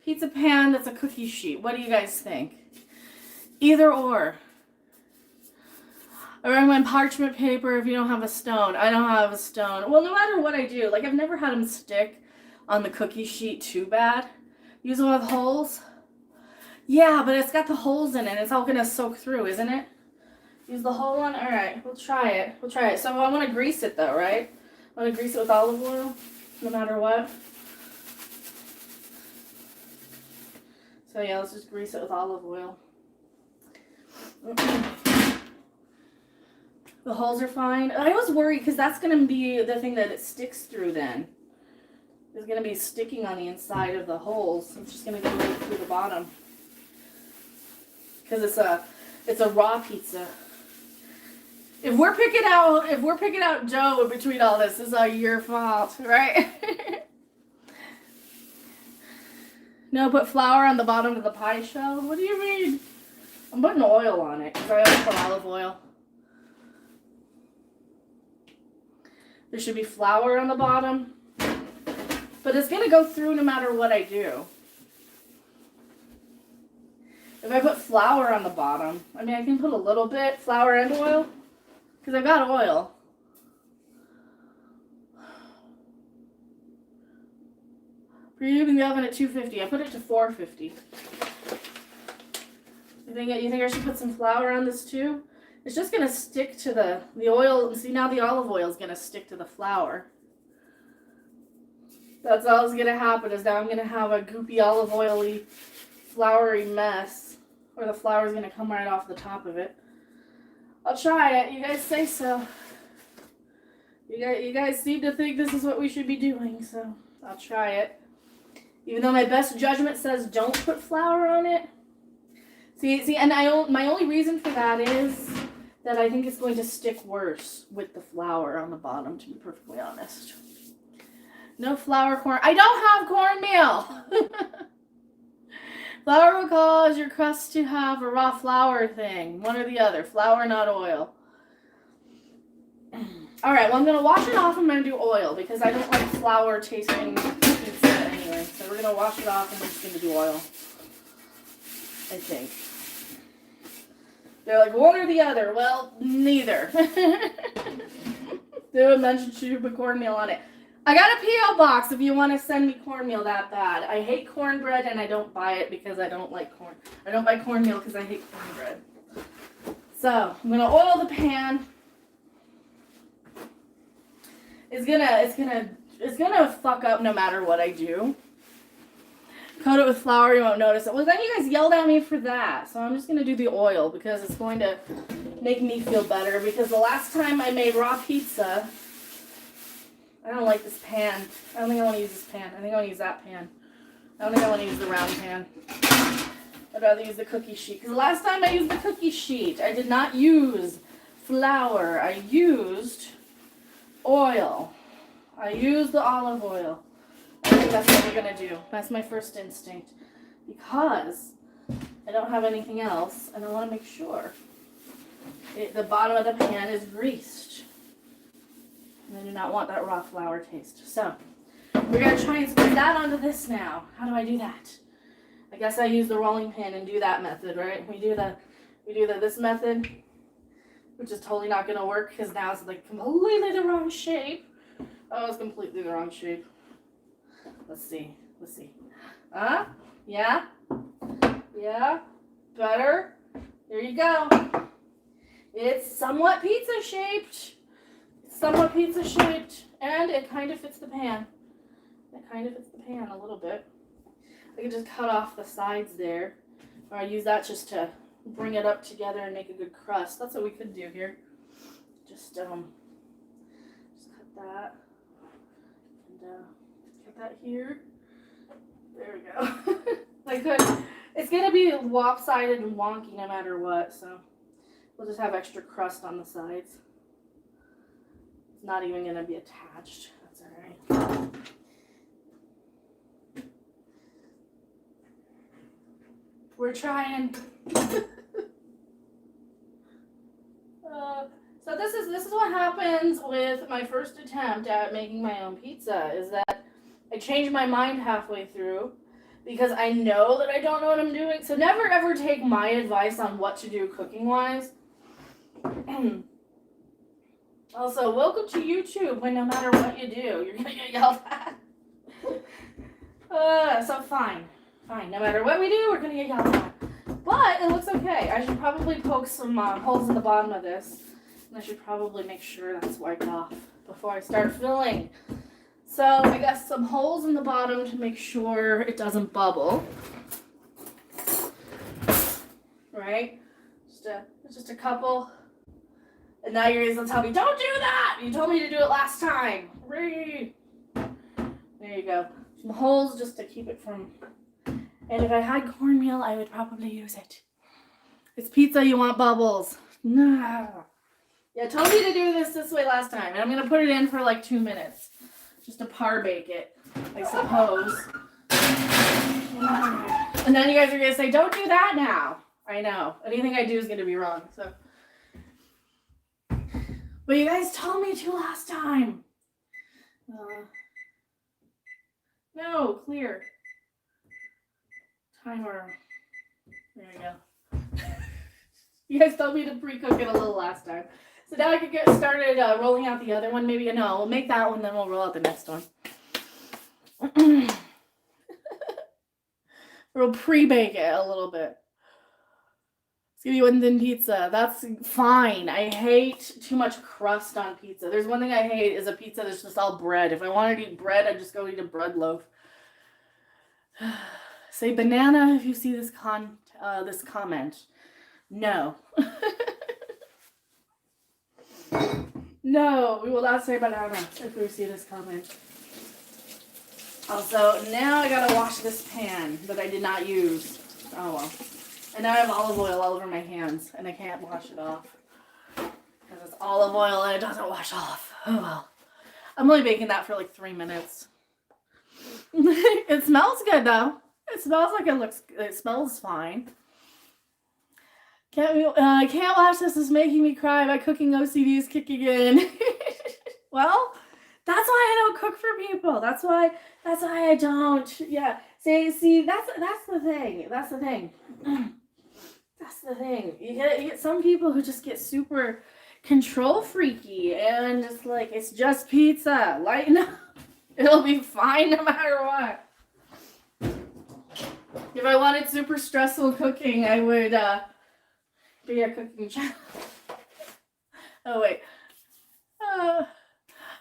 pizza pan that's a cookie sheet. What do you guys think? Either or. I recommend parchment paper if you don't have a stone. I don't have a stone. Well, no matter what I do, like I've never had them stick on the cookie sheet too bad. Use one with holes. Yeah, but it's got the holes in it. It's all gonna soak through, isn't it? Use the whole one? Alright, we'll try it. We'll try it. So I want to grease it though, right? I want to grease it with olive oil, no matter what. So yeah, let's just grease it with olive oil. The holes are fine. I was worried because that's going to be the thing that it sticks through then. It's going to be sticking on the inside of the holes. It's just going to go right through the bottom. Because it's a raw pizza. If we're picking out dough in between all this, it's all your fault, right? No, put flour on the bottom of the pie shell. What do you mean? I'm putting oil on it because I always put olive oil. There should be flour on the bottom. But it's going to go through no matter what I do. If I put flour on the bottom, I mean, I can put a little bit, flour and oil, because I've got oil. Preheating the oven at 250. I put it to 450. You think I should put some flour on this too? It's just going to stick to the oil. See, now the olive oil is going to stick to the flour. That's all that's going to happen is now I'm going to have a goopy olive oily, floury mess. Or the flour is going to come right off the top of it. I'll try it. You guys say so. You guys seem to think this is what we should be doing, so I'll try it. Even though my best judgment says don't put flour on it. See, and my only reason for that is that I think it's going to stick worse with the flour on the bottom, to be perfectly honest. No flour corn. I don't have cornmeal! Flour will cause your crust to have a raw flour thing. One or the other. Flour, not oil. Alright, well I'm going to wash it off and I'm going to do oil because I don't like flour tasting pizza anyway. So we're going to wash it off and we're just going to do oil. I think. They're like, one or the other. Well, neither. They would mention you put cornmeal on it. I got a P.O. box if you want to send me cornmeal that bad. I hate cornbread and I don't buy it because I don't like corn. I don't buy cornmeal because I hate cornbread. So, I'm going to oil the pan. it's gonna fuck up no matter what I do. Coat it with flour, you won't notice it. Well, then you guys yelled at me for that. So I'm just gonna do the oil because it's going to make me feel better. Because the last time I made raw pizza, I don't like this pan. I don't think I want to use this pan. I think I want to use that pan. I don't think I want to use the round pan. I'd rather use the cookie sheet. Because the last time I used the cookie sheet, I did not use flour. I used oil. I used the olive oil. I think that's what we're going to do. That's my first instinct. Because I don't have anything else, and I want to make sure the bottom of the pan is greased. And I do not want that raw flour taste. So, we're going to try and squeeze that onto this now. How do I do that? I guess I use the rolling pin and do that method, right? We do this method, which is totally not going to work because now it's like completely the wrong shape. Oh, it's completely the wrong shape. Let's see. Yeah? Yeah? Better? There you go. It's somewhat pizza shaped. And it kind of fits the pan. A little bit. I can just cut off the sides there. Or I use that just to bring it up together and make a good crust. That's what we could do here. Just cut that. And cut that here. There we go. I could. It's going to be lopsided and wonky no matter what, so we'll just have extra crust on the sides. It's not even going to be attached. That's all right. We're trying. So this is what happens with my first attempt at making my own pizza, is that I change my mind halfway through because I know that I don't know what I'm doing. So never ever take my advice on what to do cooking-wise. Also, welcome to YouTube, when no matter what you do, you're going to get yelled at. So fine. No matter what we do, we're going to get yelled at. But it looks okay. I should probably poke some holes in the bottom of this. And I should probably make sure that's wiped off before I start filling. So I got some holes in the bottom to make sure it doesn't bubble. Right? Just a couple. And now you're going to tell me, don't do that! You told me to do it last time. There you go. Some holes just to keep it from... And if I had cornmeal, I would probably use it. It's pizza, you want bubbles. No. Yeah, told me to do this way last time. And I'm going to put it in for like 2 minutes. Just to par bake it, I suppose. And then you guys are going to say, don't do that now. I know. Anything I do is going to be wrong. So. But you guys told me to last time. No, clear. Timer. There we go. You guys told me to pre-cook it a little last time. So now I could get started rolling out the other one. Maybe, no, we'll make that one, then we'll roll out the next one. We'll pre-bake it a little bit. It's going to be one thin pizza. That's fine. I hate too much crust on pizza. There's one thing I hate is a pizza that's just all bread. If I wanted to eat bread, I'd just go eat a bread loaf. Say banana if you see this comment. No. No, we will not say banana if we see this comment. Also, now I gotta wash this pan that I did not use. Oh well. And now I have olive oil all over my hands, and I can't wash it off. Because it's olive oil and it doesn't wash off. Oh well. I'm only baking that for like 3 minutes. It smells good though. It smells like it smells fine. I can't watch this. It's making me cry. My cooking OCD is kicking in. Well, that's why I don't cook for people. That's why I don't. Yeah. See, that's the thing. That's the thing. That's the thing. You get some people who just get super control freaky and just like, it's just pizza. Lighten up. It'll be fine no matter what. If I wanted super stressful cooking, I would be a cooking channel. Oh, wait.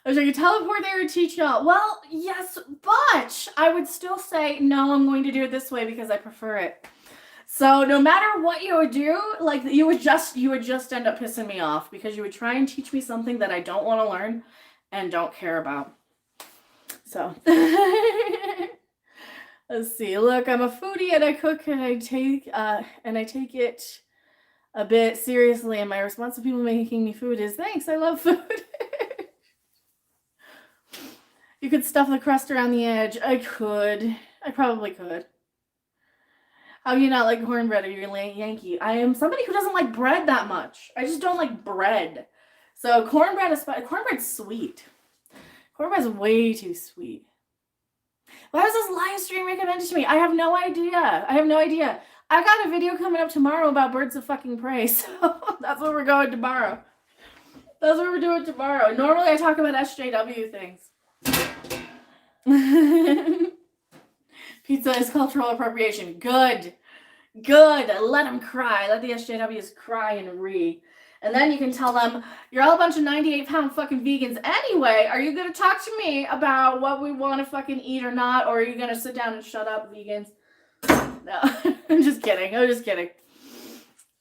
I was like, teleport there and teach y'all. Well, yes, but I would still say, no, I'm going to do it this way because I prefer it. So no matter what you would do, like you would just end up pissing me off because you would try and teach me something that I don't want to learn and don't care about. So let's see. Look, I'm a foodie and I cook and I take it a bit seriously, and my response to people making me food is thanks, I love food. You could stuff the crust around the edge. I probably could. How do you not like cornbread or you're Yankee? I am somebody who doesn't like bread that much. I just don't like bread. So cornbread's sweet. Cornbread's way too sweet. Why was this live stream recommended to me? I have no idea. I got a video coming up tomorrow about birds of fucking prey, so that's where we're going tomorrow. That's what we're doing tomorrow. Normally I talk about SJW things. Pizza is cultural appropriation. Good. Let them cry. Let the SJWs cry and re. And then you can tell them, you're all a bunch of 98-pound fucking vegans anyway. Are you going to talk to me about what we want to fucking eat or not? Or are you going to sit down and shut up, vegans? No, I'm just kidding.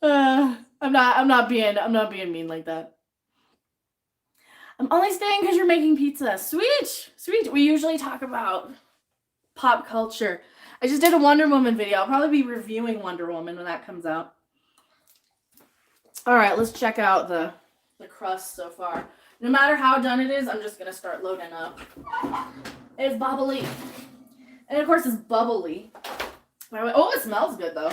I'm not being mean like that. I'm only staying because you're making pizza. Sweet. We usually talk about pop culture. I just did a Wonder Woman video. I'll probably be reviewing Wonder Woman when that comes out. All right, let's check out the crust so far. No matter how done it is, I'm just going to start loading up. It's bubbly. And of course, it's bubbly. Oh, it smells good, though.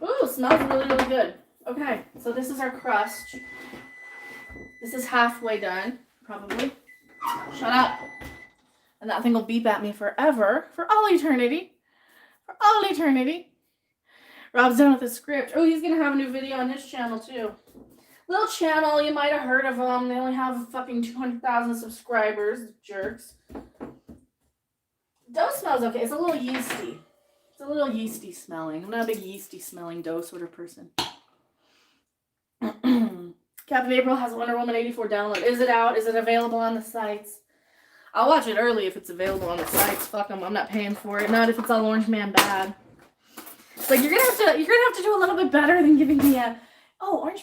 Ooh, it smells really, really good. Okay, so this is our crust. This is halfway done, probably. Shut up. And that thing will beep at me forever, for all eternity. Rob's done with the script. Oh, he's going to have a new video on his channel, too. Little channel, you might have heard of them. They only have fucking 200,000 subscribers, jerks. Dough smells okay. It's a little yeasty. Smelling. I'm not a big yeasty smelling dough sort of person. Captain April has Wonder Woman 84 download. Is it out? Is it available on the sites? I'll watch it early if it's available on the sites. Fuck them. I'm not paying for it. Not if it's all Orange Man bad. It's like you're gonna have to do a little bit better than giving me a Orange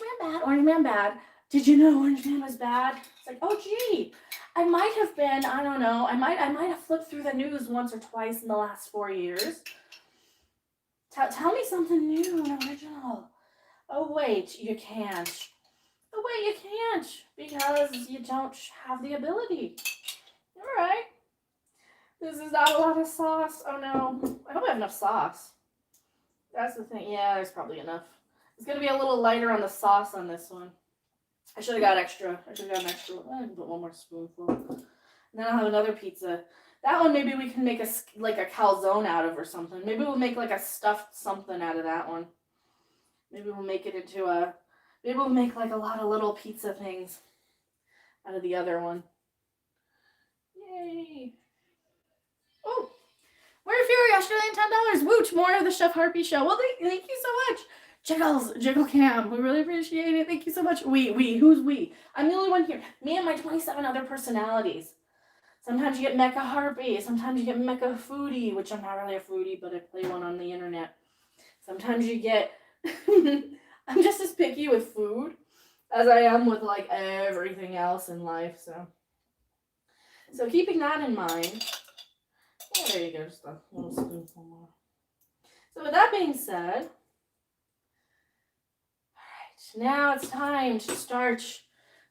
Man bad. Did you know Orange Man was bad? It's like, oh gee, I might have been, I don't know, I might have flipped through the news once or twice in the last 4 years. Tell me something new and original. Oh wait, you can't. Because you don't have the ability. Alright. This is not a lot of sauce. Oh no. I hope I have enough sauce. That's the thing. Yeah, there's probably enough. It's going to be a little lighter on the sauce on this one. I should have got an extra. I can put one more spoonful. And then I'll have another pizza. That one maybe we can make a calzone out of or something. Maybe we'll make like a stuffed something out of that one. Maybe we'll make it into a... Maybe we'll make like a lot of little pizza things out of the other one. Yay. Oh, We're Fury, Australian $10. Woot, more of the Chef Harpy show. Well, thank you so much. Jiggle Cam, we really appreciate it. Thank you so much. Who's we? I'm the only one here. Me and my 27 other personalities. Sometimes you get Mecha Harpy. Sometimes you get Mecha Foodie, which I'm not really a foodie, but I play one on the internet. Sometimes you get... I'm just as picky with food as I am with like everything else in life, so keeping that in mind. Oh, there you go, just a little spoonful more. So with that being said, all right, now it's time to start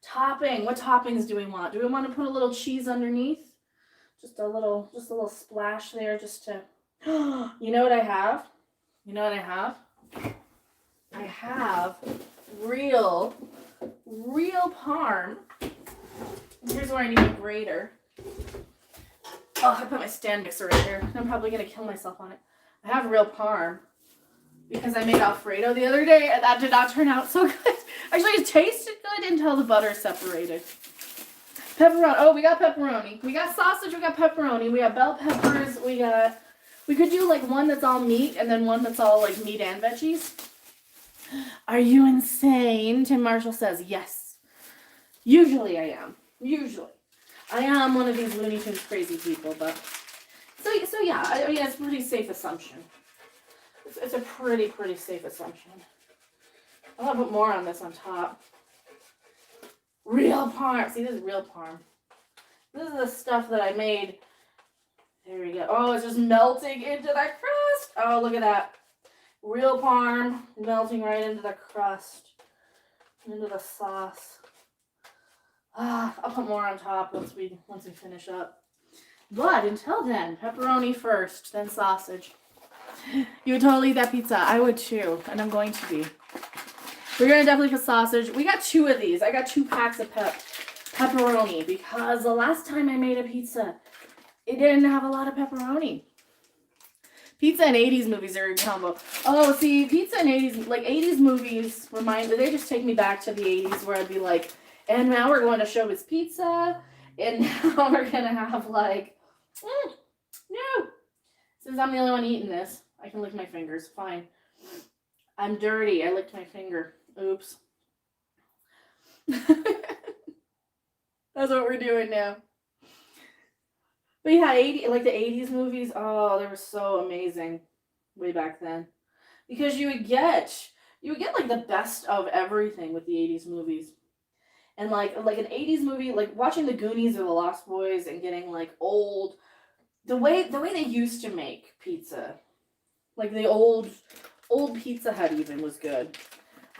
topping. What toppings do we want? Do we want to put a little cheese underneath? Just a little splash there, just to. You know what I have? I have real parm. Here's where I need a grater. Oh, I put my stand mixer right here. I'm probably going to kill myself on it. I have real parm because I made Alfredo the other day and that did not turn out so good. Actually, it tasted good until the butter separated. Pepperoni. Oh, we got pepperoni. We got sausage. We got pepperoni. We got bell peppers. We could do like one that's all meat and then one that's all like meat and veggies. Are you insane? Tim Marshall says, yes. Usually I am. I am one of these Looney Tunes crazy people, but so yeah, I mean it's a pretty safe assumption. It's a pretty safe assumption. I'll put more on this on top. Real parm. See, this is real parm. This is the stuff that I made. There we go. Oh, it's just melting into the crust. Oh, look at that. Real parm melting right into the crust, into the sauce. I'll put more on top once we finish up. But until then, pepperoni first, then sausage. You would totally eat that pizza. I would too, and I'm going to be. We're gonna definitely put sausage. We got 2 of these. I got 2 packs of pepperoni because the last time I made a pizza, it didn't have a lot of pepperoni. Pizza and 80s movies are a combo. Oh, see, pizza and 80s, like 80s movies they just take me back to the 80s where I'd be like, and now we're going to Showbiz Pizza, and now we're gonna have like, no. Since I'm the only one eating this, I can lick my fingers. Fine. I'm dirty. I licked my finger. Oops. That's what we're doing now. But yeah, like the 80s movies, oh, they were so amazing way back then. Because you would get like the best of everything with the 80s movies. And like an 80s movie, like watching The Goonies or The Lost Boys and getting like old, the way they used to make pizza, like the old Pizza Hut even was good.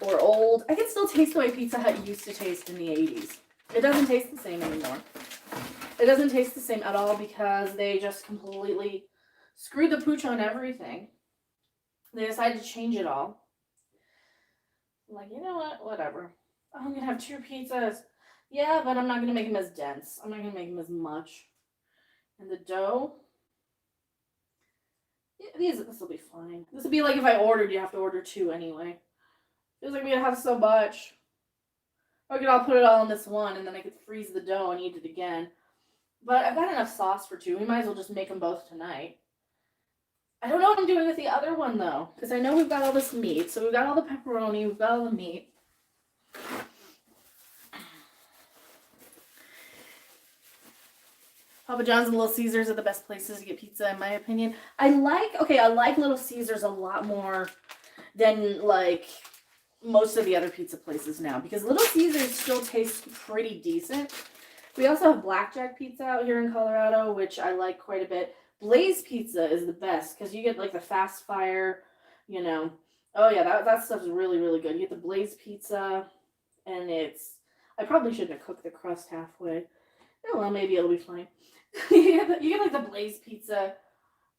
Or I can still taste the way Pizza Hut used to taste in the 80s. It doesn't taste the same anymore. It doesn't taste the same at all because they just completely screwed the pooch on everything. They decided to change it all. I'm like, you know what? Whatever. I'm going to have 2 pizzas. Yeah, but I'm not going to make them as dense. I'm not going to make them as much. And the dough, yeah, this will be fine. This would be like if I ordered, you have to order 2 anyway. Feels like we're going to have so much. Or I could all put it all in this one, and then I could freeze the dough and eat it again. But I've got enough sauce for 2. We might as well just make them both tonight. I don't know what I'm doing with the other one, though. Because I know we've got all this meat. So we've got all the pepperoni. We've got all the meat. Papa John's and Little Caesars are the best places to get pizza, in my opinion. I like Little Caesars a lot more than, like, most of the other pizza places now. Because Little Caesars still tastes pretty decent. We also have Blackjack Pizza out here in Colorado, which I like quite a bit. Blaze Pizza is the best because you get like the fast fire, you know. Oh yeah, that stuff's really, really good. You get the Blaze Pizza, and I probably shouldn't have cooked the crust halfway. Oh well, maybe it'll be fine. You get like the Blaze Pizza.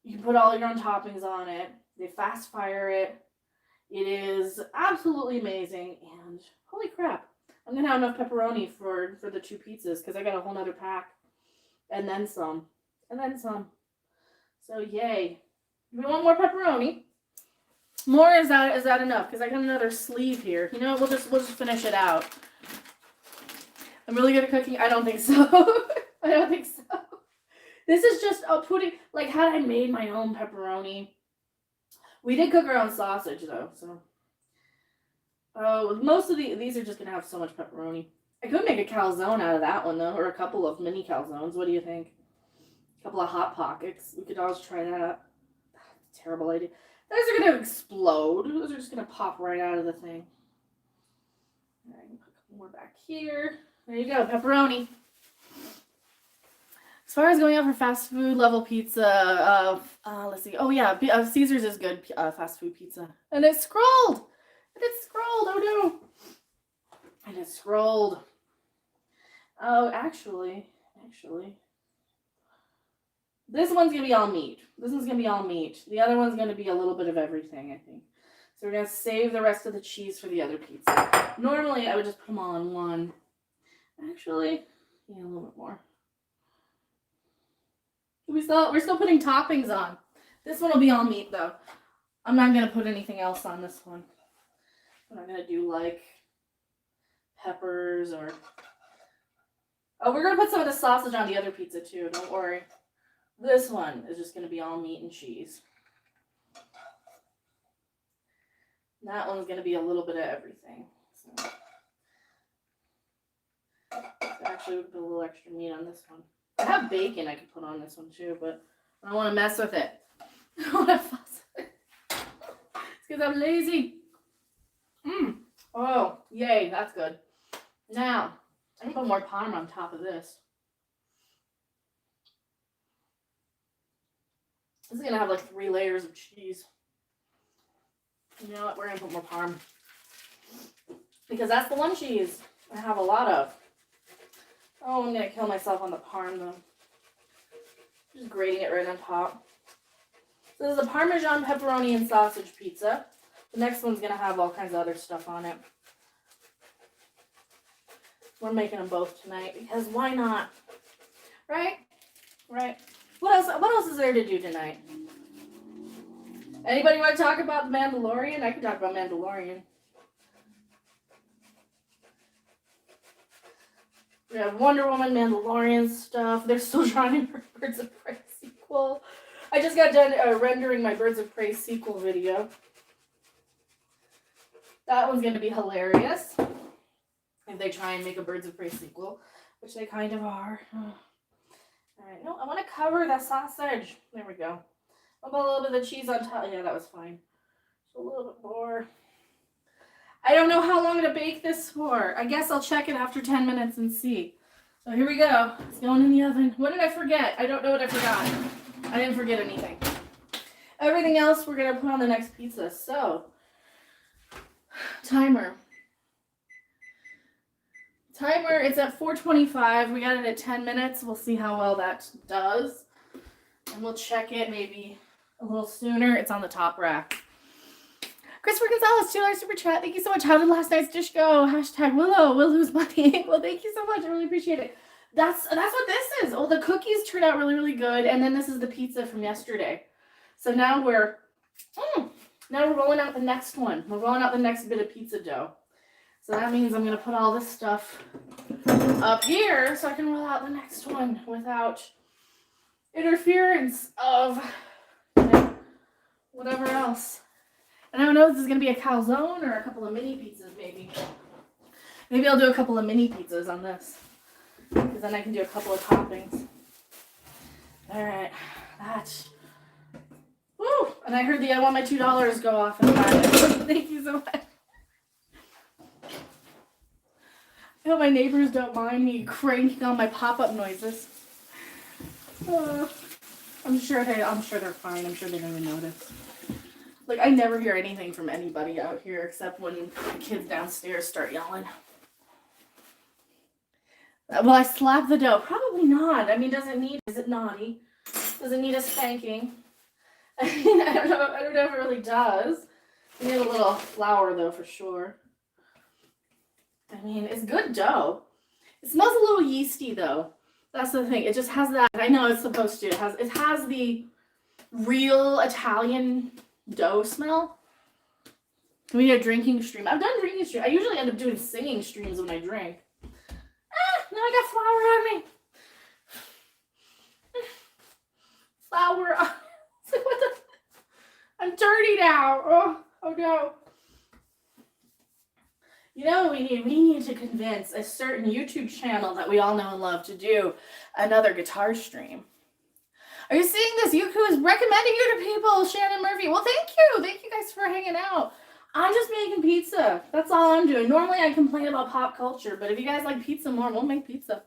You can put all your own toppings on it. They fast fire it. It is absolutely amazing, and holy crap. I'm going to have enough pepperoni for the 2 pizzas because I got a whole nother pack. And then some. And then some. So, yay. We want more pepperoni. More, is that enough? Because I got another sleeve here. You know, we'll just finish it out. I'm really good at cooking? I don't think so. I don't think so. This is just putting, like, had I made my own pepperoni. We did cook our own sausage, though, so. Oh, most of these are just going to have so much pepperoni. I could make a calzone out of that one, though, or a couple of mini calzones. What do you think? A couple of Hot Pockets. We could always try that. Terrible idea. Those are going to explode. Those are just going to pop right out of the thing. All right, put a couple more back here. There you go, pepperoni. As far as going out for fast food level pizza, let's see. Oh, yeah, Caesars is good fast food pizza. And it's scrolled. Oh no. And it scrolled. Oh, actually. This one's going to be all meat. The other one's going to be a little bit of everything, I think. So we're going to save the rest of the cheese for the other pizza. Normally, I would just put them all in one. Actually, yeah, a little bit more. We're still putting toppings on. This one will be all meat, though. I'm not going to put anything else on this one. I'm not going to do, like, peppers or... Oh, we're going to put some of the sausage on the other pizza, too. Don't worry. This one is just going to be all meat and cheese. That one's going to be a little bit of everything. So Actually, we could put a little extra meat on this one. I have bacon I could put on this one too, but I don't want to mess with it. I don't want to fuss with it. It's because I'm lazy. Oh, yay, that's good. Now, I can put more parm on top of this. This is going to have like 3 layers of cheese. You know what? We're going to put more parm. Because that's the one cheese I have a lot of. Oh, I'm going to kill myself on the parm though. Just grating it right on top. So this is a Parmesan pepperoni and sausage pizza. The next one's going to have all kinds of other stuff on it. We're making them both tonight because why not? Right? Right. What else is there to do tonight? Anybody want to talk about The Mandalorian? I can talk about Mandalorian. We have Wonder Woman, Mandalorian stuff. They're still trying for Birds of Prey sequel. I just got done rendering my Birds of Prey sequel video. That one's going to be hilarious. If they try and make a Birds of Prey sequel, which they kind of are. Alright, no, I want to cover the sausage. There we go. I'll put a little bit of cheese on top. Yeah, that was fine. Just a little bit more. I don't know how long to bake this for. I guess I'll check it after 10 minutes and see. So here we go. It's going in the oven. What did I forget? I don't know what I forgot. I didn't forget anything. Everything else we're going to put on the next pizza. So, timer. Timer, it's at 4:25. We got it at 10 minutes. We'll see how well that does. And we'll check it maybe a little sooner. It's on the top rack. Christopher Gonzalez, $2 super chat. Thank you so much. How did last night's dish go? Hashtag Willow. We'll lose money. Well, thank you so much. I really appreciate it. That's what this is. Oh, the cookies turned out really, really good. And then this is the pizza from yesterday. So now we're rolling out the next one. We're rolling out the next bit of pizza dough. So that means I'm going to put all this stuff up here so I can roll out the next one without interference of whatever else. And I don't know if this is going to be a calzone or a couple of mini pizzas maybe. Maybe I'll do a couple of mini pizzas on this. Because then I can do a couple of toppings. Alright. That. Woo! And I heard I want my $2 go off in 5 minutes. Thank you so much. I hope my neighbors don't mind me cranking on my pop-up noises. I'm sure they're fine. I'm sure they don't even notice. Like, I never hear anything from anybody out here except when the kids downstairs start yelling. Will I slap the dough? Probably not. I mean, is it naughty? Does it need a spanking? I mean, I don't know if it really does. We need a little flour, though, for sure. I mean, it's good dough. It smells a little yeasty, though. That's the thing. It just has that. I know it's supposed to. It has the real Italian dough smell. We need a drinking stream. I've done drinking stream. I usually end up doing singing streams when I drink. Now I got flour on me. Flour on. What the? I'm dirty now. Oh no. You know what we need? We need to convince a certain YouTube channel that we all know and love to do another guitar stream. Are you seeing this? Yuku is recommending you to people, Shannon Murphy. Well, thank you. Thank you guys for hanging out. I'm just making pizza. That's all I'm doing. Normally I complain about pop culture, but if you guys like pizza more, we'll make pizza.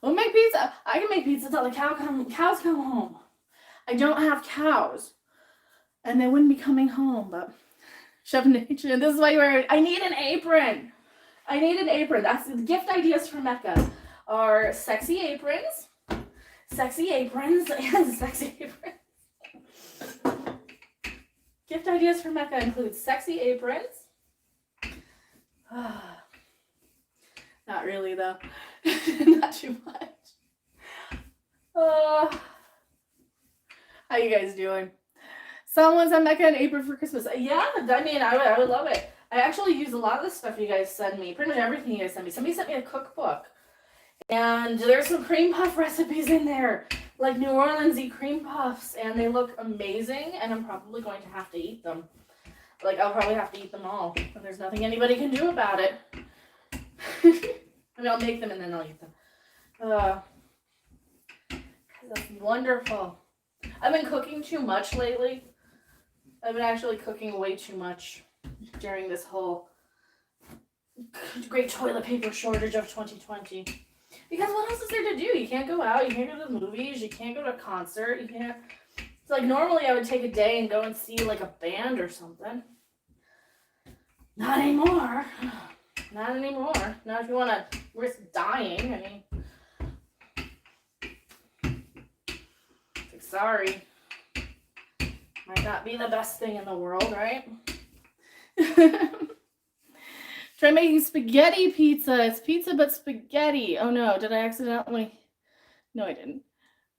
We'll make pizza. I can make pizza till the cows come home. I don't have cows. And they wouldn't be coming home, but Chef Nation, this is why you wear it. I need an apron. I need an apron. That's the gift ideas for Mecca are sexy aprons. Sexy aprons and sexy aprons. Gift ideas for Mecca include sexy aprons. Not really, though. Not too much. How you guys doing? Someone sent Mecca an apron for Christmas. Yeah, I mean, I would love it. I actually use a lot of the stuff you guys send me. Pretty much everything you guys send me. Somebody sent me a cookbook. And there's some cream puff recipes in there. Like New Orleans-y cream puffs. And they look amazing. And I'm probably going to have to eat them. Like, I'll probably have to eat them all. But there's nothing anybody can do about it. I mean, I'll make them and then I'll eat them. Uh, that's wonderful. I've been cooking too much lately. I've been actually cooking way too much during this whole great toilet paper shortage of 2020. Because what else is there to do? You can't go out, you can't go to the movies, you can't go to a concert, you can't... It's like normally I would take a day and go and see like a band or something. Not anymore. Not anymore. Not if you want to risk dying. I mean, like, sorry. Might not be the best thing in the world, right? Try making spaghetti pizza. It's pizza but spaghetti. Oh no, did I accidentally? No, I didn't.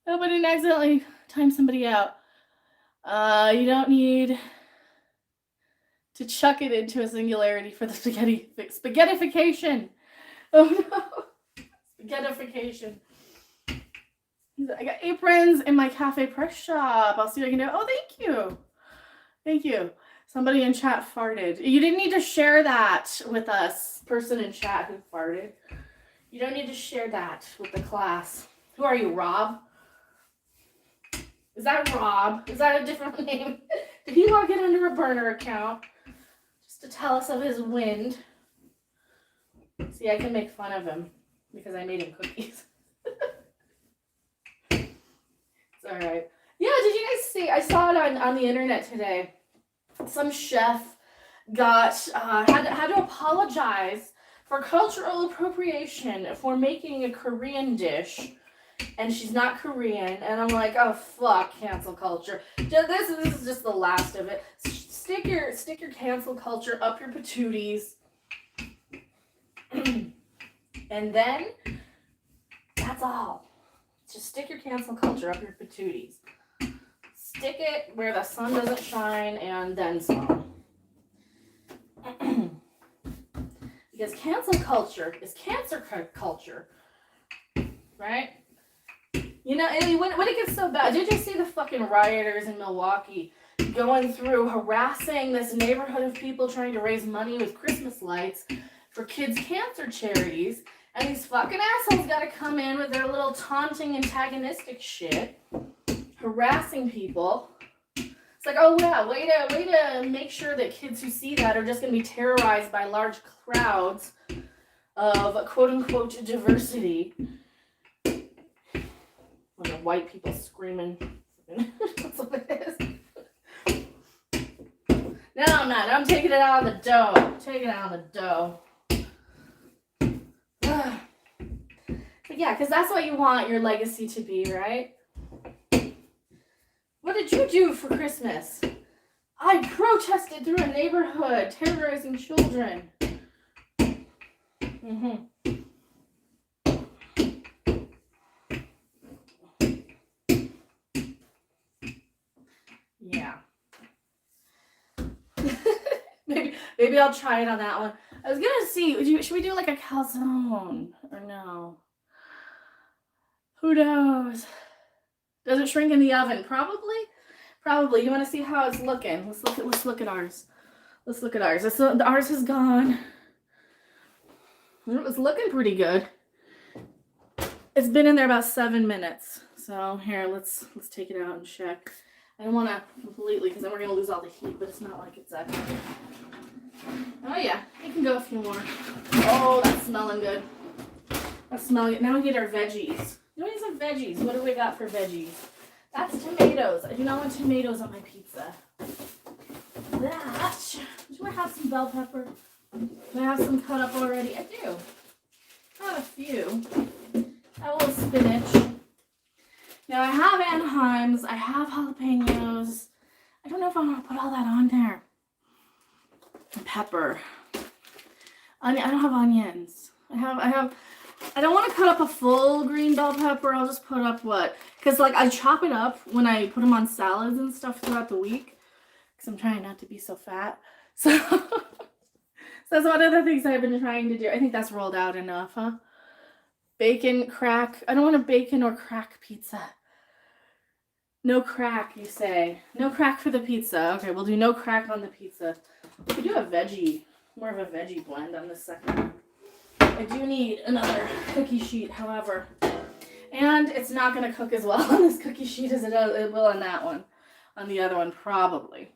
I hope I didn't accidentally time somebody out. You don't need to chuck it into a singularity for the spaghettification. Oh no, spaghettification. I got aprons in my Cafe Press shop. I'll see what I can do. Oh, thank you. Thank you. Somebody in chat farted. You didn't need to share that with us, person in chat who farted. You don't need to share that with the class. Who are you, Rob? Is that Rob? Is that a different name? Did he log in under a burner account just to tell us of his wind? See, I can make fun of him because I made him cookies. It's all right. Yeah, did you guys see? I saw it on the internet today. Some chef had to apologize for cultural appropriation for making a Korean dish, and she's not Korean. And I'm like, oh fuck, cancel culture. This is just the last of it. Stick your cancel culture up your patooties, and then that's all. Just stick your cancel culture up your patooties. Stick it where the sun doesn't shine, and then some. Because cancel culture is cancer culture, right? You know, when it gets so bad, did you see the fucking rioters in Milwaukee going through harassing this neighborhood of people trying to raise money with Christmas lights for kids' cancer charities? And these fucking assholes gotta come in with their little taunting, antagonistic shit, harassing people. It's like, oh yeah, way to make sure that kids who see that are just gonna be terrorized by large crowds of quote unquote diversity. When the white people screaming. That's what it is. No, I'm not. I'm taking it out of the dough. Taking it out of the dough. But yeah, because that's what you want your legacy to be, right? What did you do for Christmas? I protested through a neighborhood, terrorizing children. Yeah. maybe I'll try it on that one. I was gonna see, should we do like a calzone or no? Who knows? Does it shrink in the oven? Probably. You want to see how it's looking? Let's look at ours. Let's look at ours. Ours is gone. It was looking pretty good. It's been in there about 7 minutes. So here, let's take it out and check. I don't want to completely, because then we're gonna lose all the heat. But it's not like it's that. Oh yeah, it can go a few more. Oh, that's smelling good. That's smelling good. Now we get our veggies. We need some veggies. What do we got for veggies? That's tomatoes. I do not want tomatoes on my pizza. That. Do I have some bell pepper? Do I have some cut up already? I do. I have a few. A little spinach. Now I have Anaheims. I have jalapenos. I don't know if I want to put all that on there. And pepper. I don't have onions. I don't want to cut up a full green bell pepper. I'll just put up what? Because like I chop it up when I put them on salads and stuff throughout the week. Because I'm trying not to be so fat. So, that's one of the things I've been trying to do. I think that's rolled out enough, huh? Bacon, crack. I don't want a bacon or crack pizza. No crack, you say. No crack for the pizza. Okay, we'll do no crack on the pizza. We could do more of a veggie blend on this second one. I do need another cookie sheet, however. And it's not going to cook as well on this cookie sheet as it will on that one. On the other one, probably.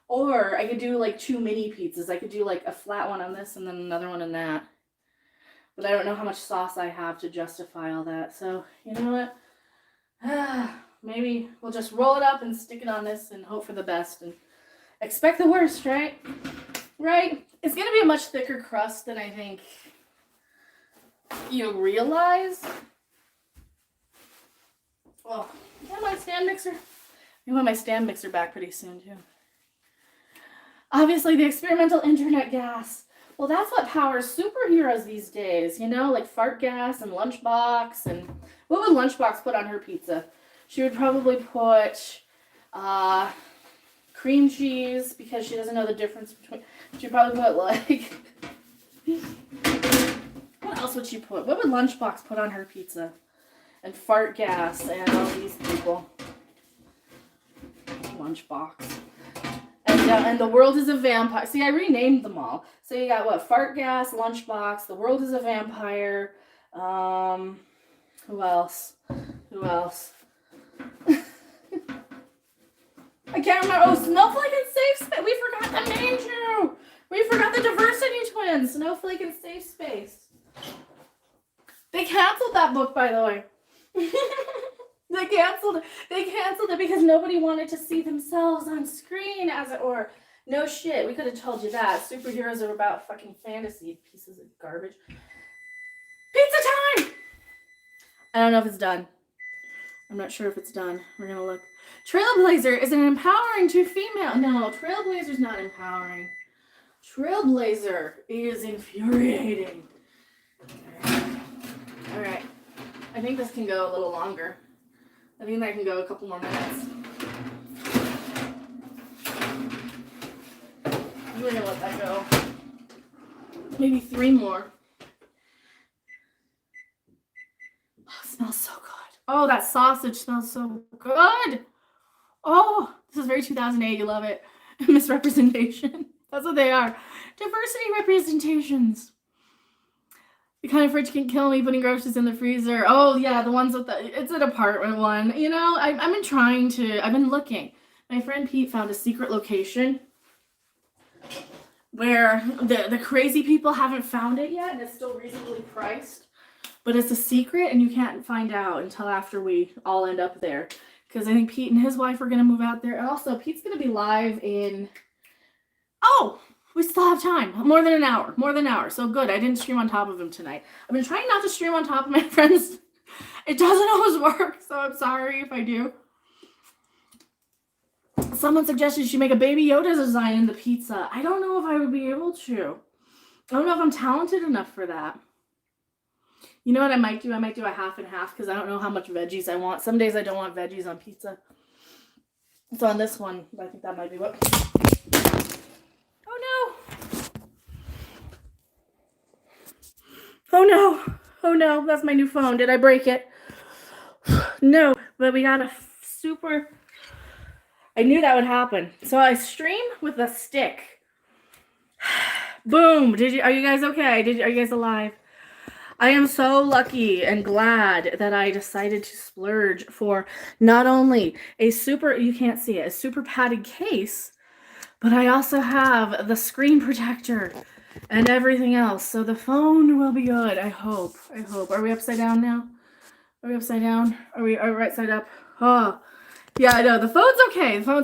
Or I could do like 2 mini pizzas. I could do like a flat one on this and then another one on that. But I don't know how much sauce I have to justify all that. So, you know what? Maybe we'll just roll it up and stick it on this and hope for the best and expect the worst, right? Right? It's going to be a much thicker crust than I think you realize. Oh, yeah, my stand mixer. I want my stand mixer back pretty soon, too. Obviously, the experimental internet gas. Well, that's what powers superheroes these days, you know, like fart gas and Lunchbox. And what would Lunchbox put on her pizza? She would probably put cream cheese because she doesn't know the difference between. She'd probably put like. What else would she put? What would Lunchbox put on her pizza? And fart gas and all these people. Lunchbox. And the world is a vampire. See, I renamed them all. So you got what? Fart gas, Lunchbox, the world is a vampire. Who else? Who else? I can't remember. Oh, Snowflake and Safe Space. We forgot the main two. We forgot the Diversity Twins. Snowflake and Safe Space. They canceled that book, by the way. They canceled it because nobody wanted to see themselves on screen, as it were. No shit, we could have told you that. Superheroes are about fucking fantasy pieces of garbage. Pizza time! I don't know if it's done. I'm not sure if it's done. We're gonna look. Trailblazer is an empowering to female. No, Trailblazer's not empowering. Trailblazer is infuriating. All right. I think this can go a little longer. I think that can go a couple more minutes. We're gonna let that go. Maybe 3 more. Oh, it smells so good. Oh, that sausage smells so good. Oh, this is very 2008. You love it. Misrepresentation. That's what they are. Diversity representations. The kind of fridge can kill me putting groceries in the freezer. Oh, yeah, the ones with it's an apartment one. You know, I've been looking. My friend Pete found a secret location where the crazy people haven't found it yet, and it's still reasonably priced. But it's a secret, and you can't find out until after we all end up there. Because I think Pete and his wife are going to move out there. And also, Pete's going to be live in... Oh! We still have time. More than an hour. So good. I didn't stream on top of him tonight. I've been trying not to stream on top of my friends. It doesn't always work, so I'm sorry if I do. Someone suggested she make a Baby Yoda design in the pizza. I don't know if I would be able to. I don't know if I'm talented enough for that. You know what I might do? I might do a half and half because I don't know how much veggies I want. Some days I don't want veggies on pizza. So on this one, I think that might be what... Oh no, that's my new phone. Did I break it? No, but we got a super... I knew that would happen. So I stream with a stick. Boom. Are you guys okay? Are you guys alive? I am so lucky and glad that I decided to splurge for not only a super, you can't see it, a super padded case, but I also have the screen protector and everything else. So the phone will be good. I hope. Are we upside down now? Are we upside down? Are we right side up? Oh, yeah, I know. The phone's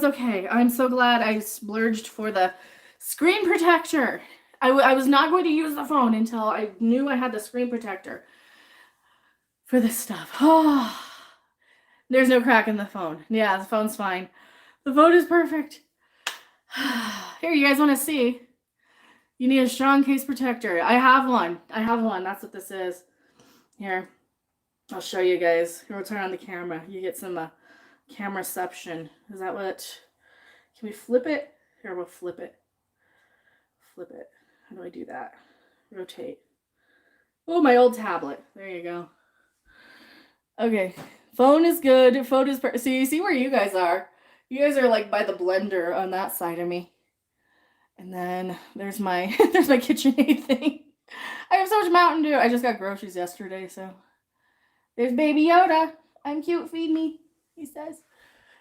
okay. I'm so glad I splurged for the screen protector. I was not going to use the phone until I knew I had the screen protector for this stuff. Oh, there's no crack in the phone. Yeah, the phone's fine. The phone is perfect. Here, you guys want to see? You need a strong case protector. I have one. That's what this is. Here, I'll show you guys. Here, we'll turn on the camera. You get some cameraception. Is that what? Can we flip it? Here, we'll flip it. Flip it. How do I do that? Rotate. Oh, my old tablet. There you go. Okay. Phone is good. Phone is... So you see where you guys are. You guys are like by the blender on that side of me. And then there's my KitchenAid thing. I have so much Mountain Dew. I just got groceries yesterday, so There's Baby Yoda. I'm cute, feed me, he says.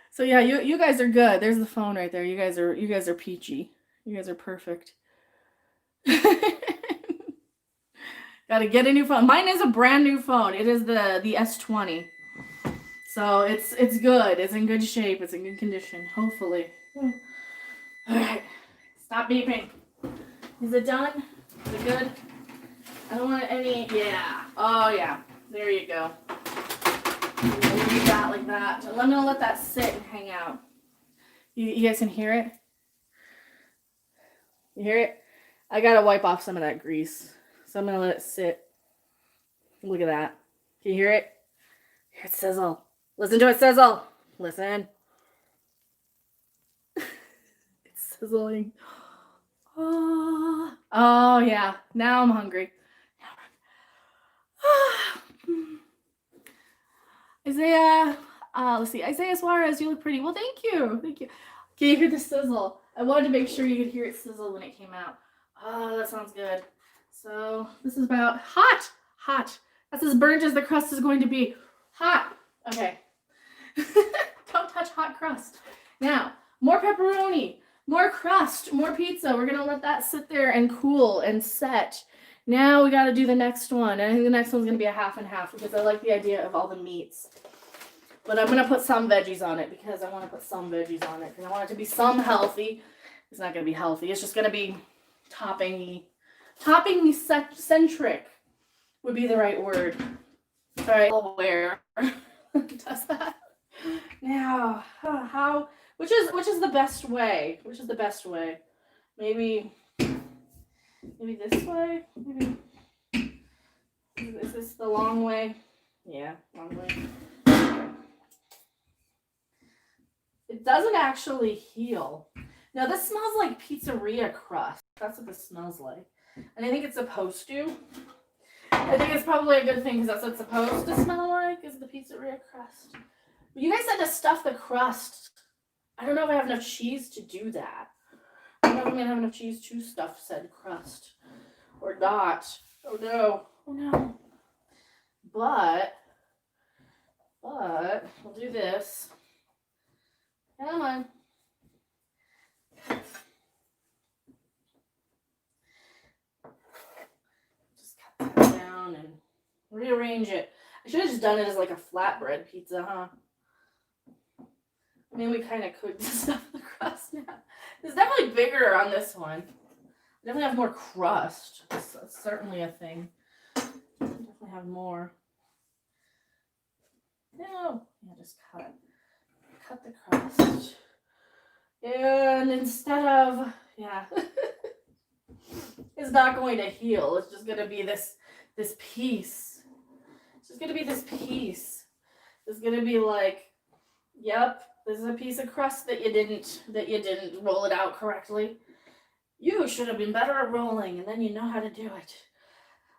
So yeah, you guys are good. There's the phone right there. You guys are peachy. You guys are perfect. Gotta get a new phone. Mine is a brand new phone. It is the S20. So it's good. It's in good shape. It's in good condition. Hopefully. Alright. Stop beeping. Is it done? Is it good? I don't want any. Yeah. Oh yeah. There you go. Leave that like that. I'm gonna let that sit and hang out. You guys can hear it? You hear it? I gotta wipe off some of that grease. So I'm gonna let it sit. Look at that. Can you hear it? Hear it sizzle. Listen to it sizzle. Listen. It's sizzling. Oh yeah. Now I'm hungry. Isaiah, let's see. Isaiah Suarez, you look pretty. Well, thank you. Thank you. Can you hear the sizzle? I wanted to make sure you could hear it sizzle when it came out. Oh, that sounds good. So this is about hot. That's as burnt as the crust is going to be. Hot. Okay. Don't touch hot crust. Now, more pepperoni, more crust, more pizza. We're going to let that sit there and cool and set. Now we got to do the next one. And I think the next one's going to be a half and half because I like the idea of all the meats. But I'm going to put some veggies on it because I want to put some veggies on it because I want it to be some healthy. It's not going to be healthy. It's just going to be topping centric would be the right word. All right, where does that? Now, which is the best way? Which is the best way? Maybe this way? Maybe is this the long way? Yeah, long way. Okay. It doesn't actually heal. Now this smells like pizzeria crust. That's what this smells like. And I think it's supposed to. I think it's probably a good thing because that's what it's supposed to smell like, is the pizzeria crust. But you guys said to stuff the crust. I don't know if I have enough cheese to do that. I don't know if I'm going to have enough cheese to stuff said crust. Or not. Oh no. Oh no. But we'll do this. Come on. Just cut that down and rearrange it. I should have just done it as like a flatbread pizza, huh? I mean, we kind of could stuff the crust now. It's definitely bigger on this one. Definitely have more crust. That's certainly a thing. Definitely have more. No. Yeah, just cut the crust. And instead of, yeah, it's not going to heal. It's just going to be this piece. It's just going to be this piece. It's going to be like, yep, this is a piece of crust that you didn't roll it out correctly. You should have been better at rolling, and then you know how to do it.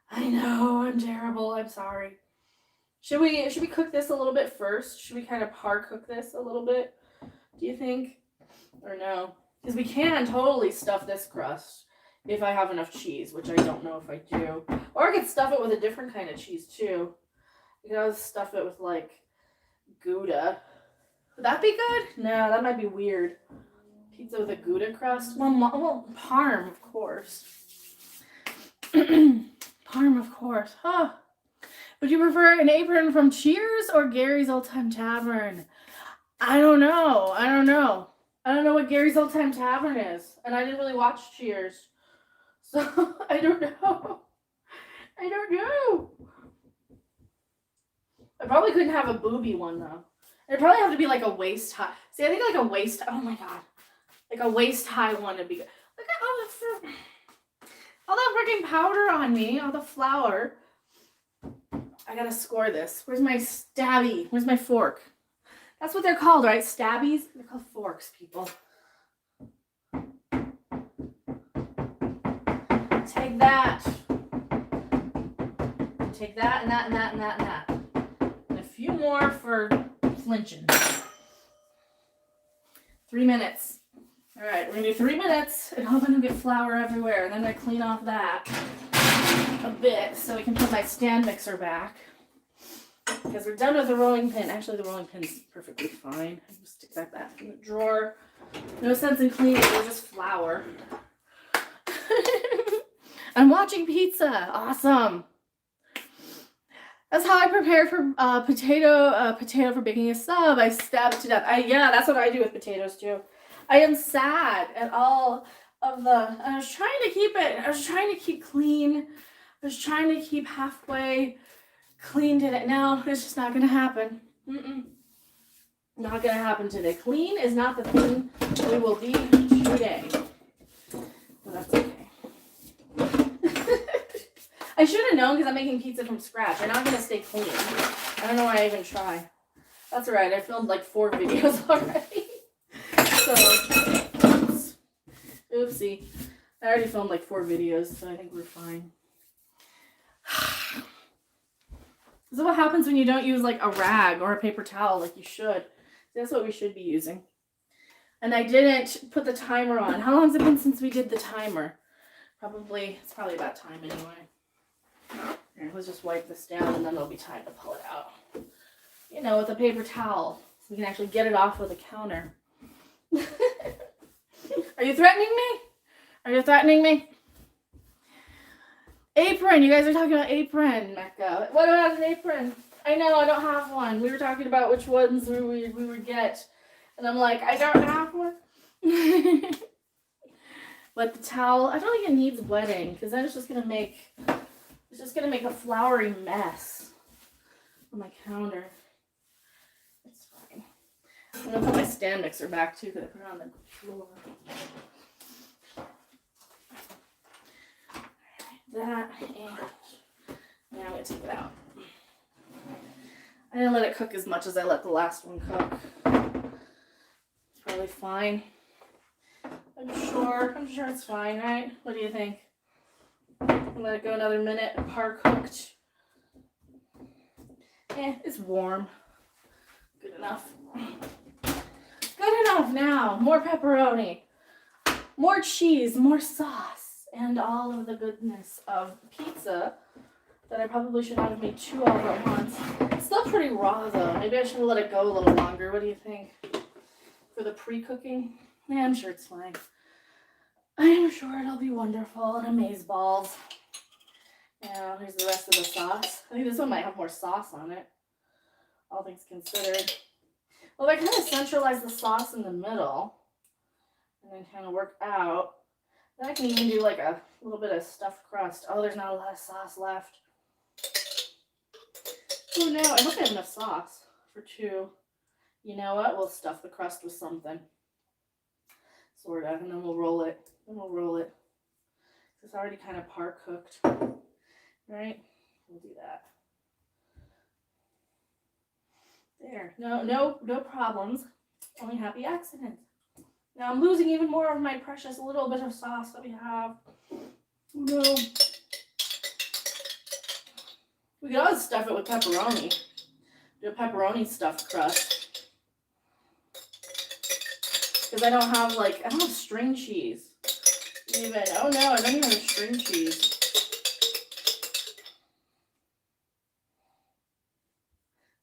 I know, I'm terrible. I'm sorry. Should we cook this a little bit first? Should we kind of par cook this a little bit? Do you think? Or no? Because we can totally stuff this crust if I have enough cheese, which I don't know if I do. Or I could stuff it with a different kind of cheese too. You could always stuff it with like Gouda. Would that be good? No, that might be weird. Pizza with a Gouda crust? Well, Parm, of course. Parm, of course. Huh. Would you prefer an apron from Cheers or Gary's Old Time Tavern? I don't know. I don't know what Gary's Old Time Tavern is. And I didn't really watch Cheers. So, I don't know. I probably couldn't have a booby one, though. It'd probably have to be like a waist high. See, I think like a waist... Oh, my God. Like a waist high one would be good. Look at all that freaking powder on me. All the flour. I gotta score this. Where's my stabby? Where's my fork? That's what they're called, right? Stabbies? They're called forks, people. Take that. Take that and that and that and that and that. And a few more for flinching. 3 minutes. All right, we're gonna do 3 minutes and hope I don't get flour everywhere. And then I clean off that a bit so we can put my stand mixer back. because we're done with the rolling pin. Actually, the rolling pin's perfectly fine. I just stick that back in the drawer. No sense in cleaning it. It's just flour. I'm watching pizza. Awesome. That's how I prepare for potato for baking a sub. I stab it to death. Yeah, that's what I do with potatoes too. I am sad at all of the. I was trying to keep it. I was trying to keep clean. I was trying to keep halfway clean today. No, it's just not gonna happen. Not gonna happen today. Clean is not the thing we will be today. But that's okay. I should have known because I'm making pizza from scratch. I'm not gonna stay clean. I don't know why I even try. That's alright. I filmed like 4 videos already. So, oopsie. I already filmed like 4 videos, so I think we're fine. This is what happens when you don't use like a rag or a paper towel like you should. That's what we should be using. And I didn't put the timer on. How long has it been since we did the timer? It's probably about time anyway. Here, let's just wipe this down and then there'll be time to pull it out. You know, with a paper towel. So we can actually get it off of the counter. Are you threatening me? Are you threatening me? Apron. You guys are talking about apron, Mecca. What about an apron? I know, I don't have one. We were talking about which ones we would get. And I'm like, I don't have one. But the towel, I don't think it needs wetting because then it's just gonna make a floury mess on my counter. It's fine. I'm gonna put my stand mixer back too because I put it on the floor. That, and now I'm gonna take it out. I didn't let it cook as much as I let the last one cook. It's probably fine. I'm sure it's fine, right? What do you think? Let it go another minute. Par cooked. It's warm. Good enough. Good enough now. More pepperoni. More cheese. More sauce. And all of the goodness of pizza that I probably should not have made 2 all at once. It's still pretty raw though. Maybe I should have let it go a little longer. What do you think? For the pre-cooking? Yeah, I'm sure it's fine. I am sure it'll be wonderful and amazeballs. Now, here's the rest of the sauce. I think this one might have more sauce on it. All things considered. Well, if I kind of centralize the sauce in the middle and then kind of work out, then I can even do like a little bit of stuffed crust. Oh, there's not a lot of sauce left. Oh no, I hope I have enough sauce for 2. You know what? We'll stuff the crust with something. Sort of, and then we'll roll it. It's already kind of par cooked. Right? We'll do that. There. No problems. Only happy accidents. Now I'm losing even more of my precious little bit of sauce that we have. Oh no. We could always stuff it with pepperoni. Do a pepperoni stuffed crust. Because I don't have string cheese. Even. Oh no, I don't even have string cheese.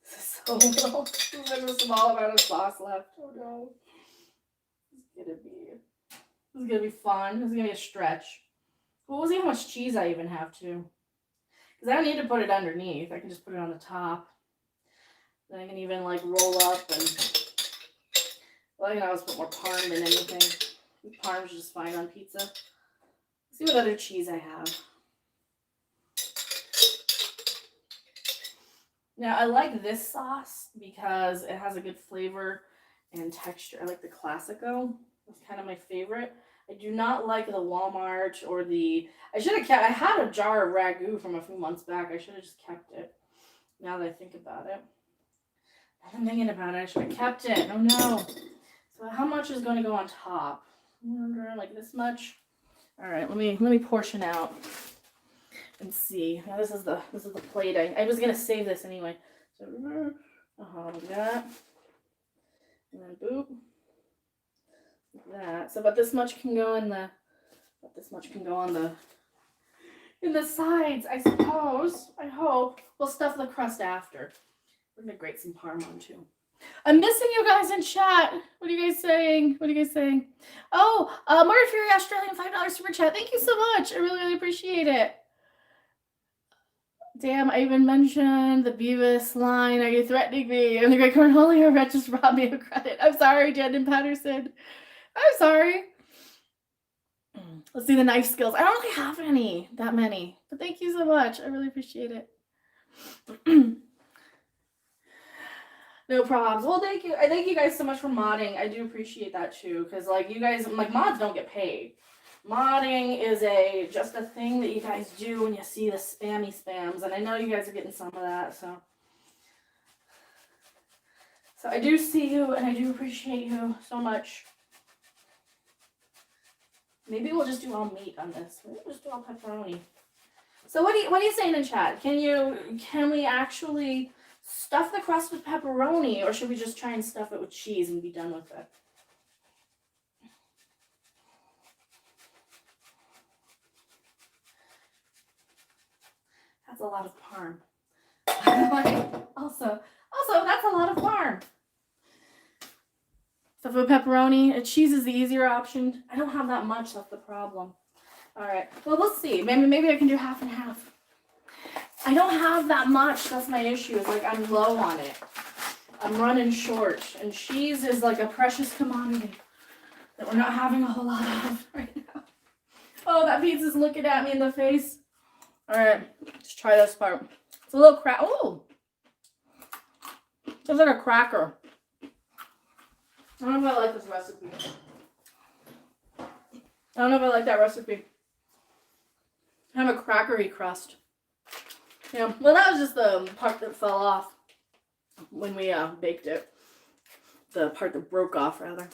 This is so little. There's a small amount of sauce left. Oh no. This is gonna be fun. This is gonna be a stretch. Well, we'll see how much cheese I even have too. Because I don't need to put it underneath. I can just put it on the top. Then I can even roll up and I can always put more parm in anything. Parm's just fine on pizza. Let's see what other cheese I have. Now I like this sauce because it has a good flavor and texture. I like the Classico. It's kind of my favorite. I do not like the Walmart or the... I had a jar of Ragu from a few months back. I should have just kept it. Now that I think about it. I'm thinking about it. I should have kept it. Oh no. So how much is going to go on top? Like this much? All right, let me portion out and see. Now this is the plate. I was going to save this anyway. So like that. And then boop. That. So about this much can go in the sides, I suppose. I hope. We'll stuff the crust after. We're gonna grate some parm on too. I'm missing you guys in chat. What are you guys saying? What are you guys saying? Oh, Margaret Fury, Australian $5 super chat. Thank you so much. I really, really appreciate it. Damn, I even mentioned the Beavis line. Are you threatening me? And the Great Cornholio Red just robbed me of credit. I'm sorry, Jen Patterson. I'm sorry. Let's see the knife skills. I don't really have that many. But thank you so much. I really appreciate it. No problems. Well, thank you. I thank you guys so much for modding. I do appreciate that too, because like you guys, like mods don't get paid. Modding is just a thing that you guys do when you see the spammy spams, and I know you guys are getting some of that. So I do see you, and I do appreciate you so much. Maybe we'll just do all meat on this. Maybe we'll just do all pepperoni. So what are you saying in chat? Can we actually stuff the crust with pepperoni, or should we just try and stuff it with cheese and be done with it? That's a lot of parm. also, that's a lot of parm. Stuff with pepperoni. Cheese is the easier option. I don't have that much. That's the problem. All right. Well, we'll see. Maybe I can do half and half. I don't have that much. That's my issue. Is like I'm low on it. I'm running short, and cheese is like a precious commodity that we're not having a whole lot of right now. Oh, that pizza's looking at me in the face. All right, let's try this part. It's a little crack. Oh, it's like a cracker. I don't know if I like this recipe. I don't know if I like that recipe. Kind of a crackery crust. Yeah, well, that was just the part that fell off when we baked it. The part that broke off, rather.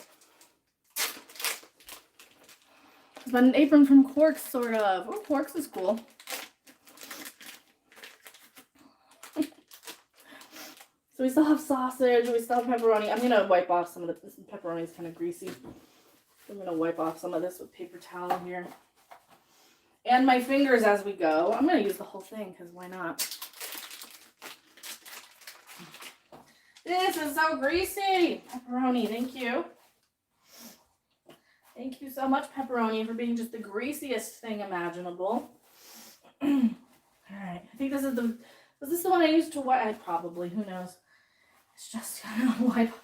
But an apron from Quarks, sort of. Oh, Quarks is cool. So we still have sausage, we still have pepperoni. I'm gonna wipe off some of the pepperoni is kind of greasy. I'm gonna wipe off some of this with paper towel here. And my fingers as we go. I'm gonna use the whole thing because why not? This is so greasy. Pepperoni, thank you. Thank you so much, pepperoni, for being just the greasiest thing imaginable. All right, I think was this the one I used to wipe? Probably, who knows? It's just gonna wipe.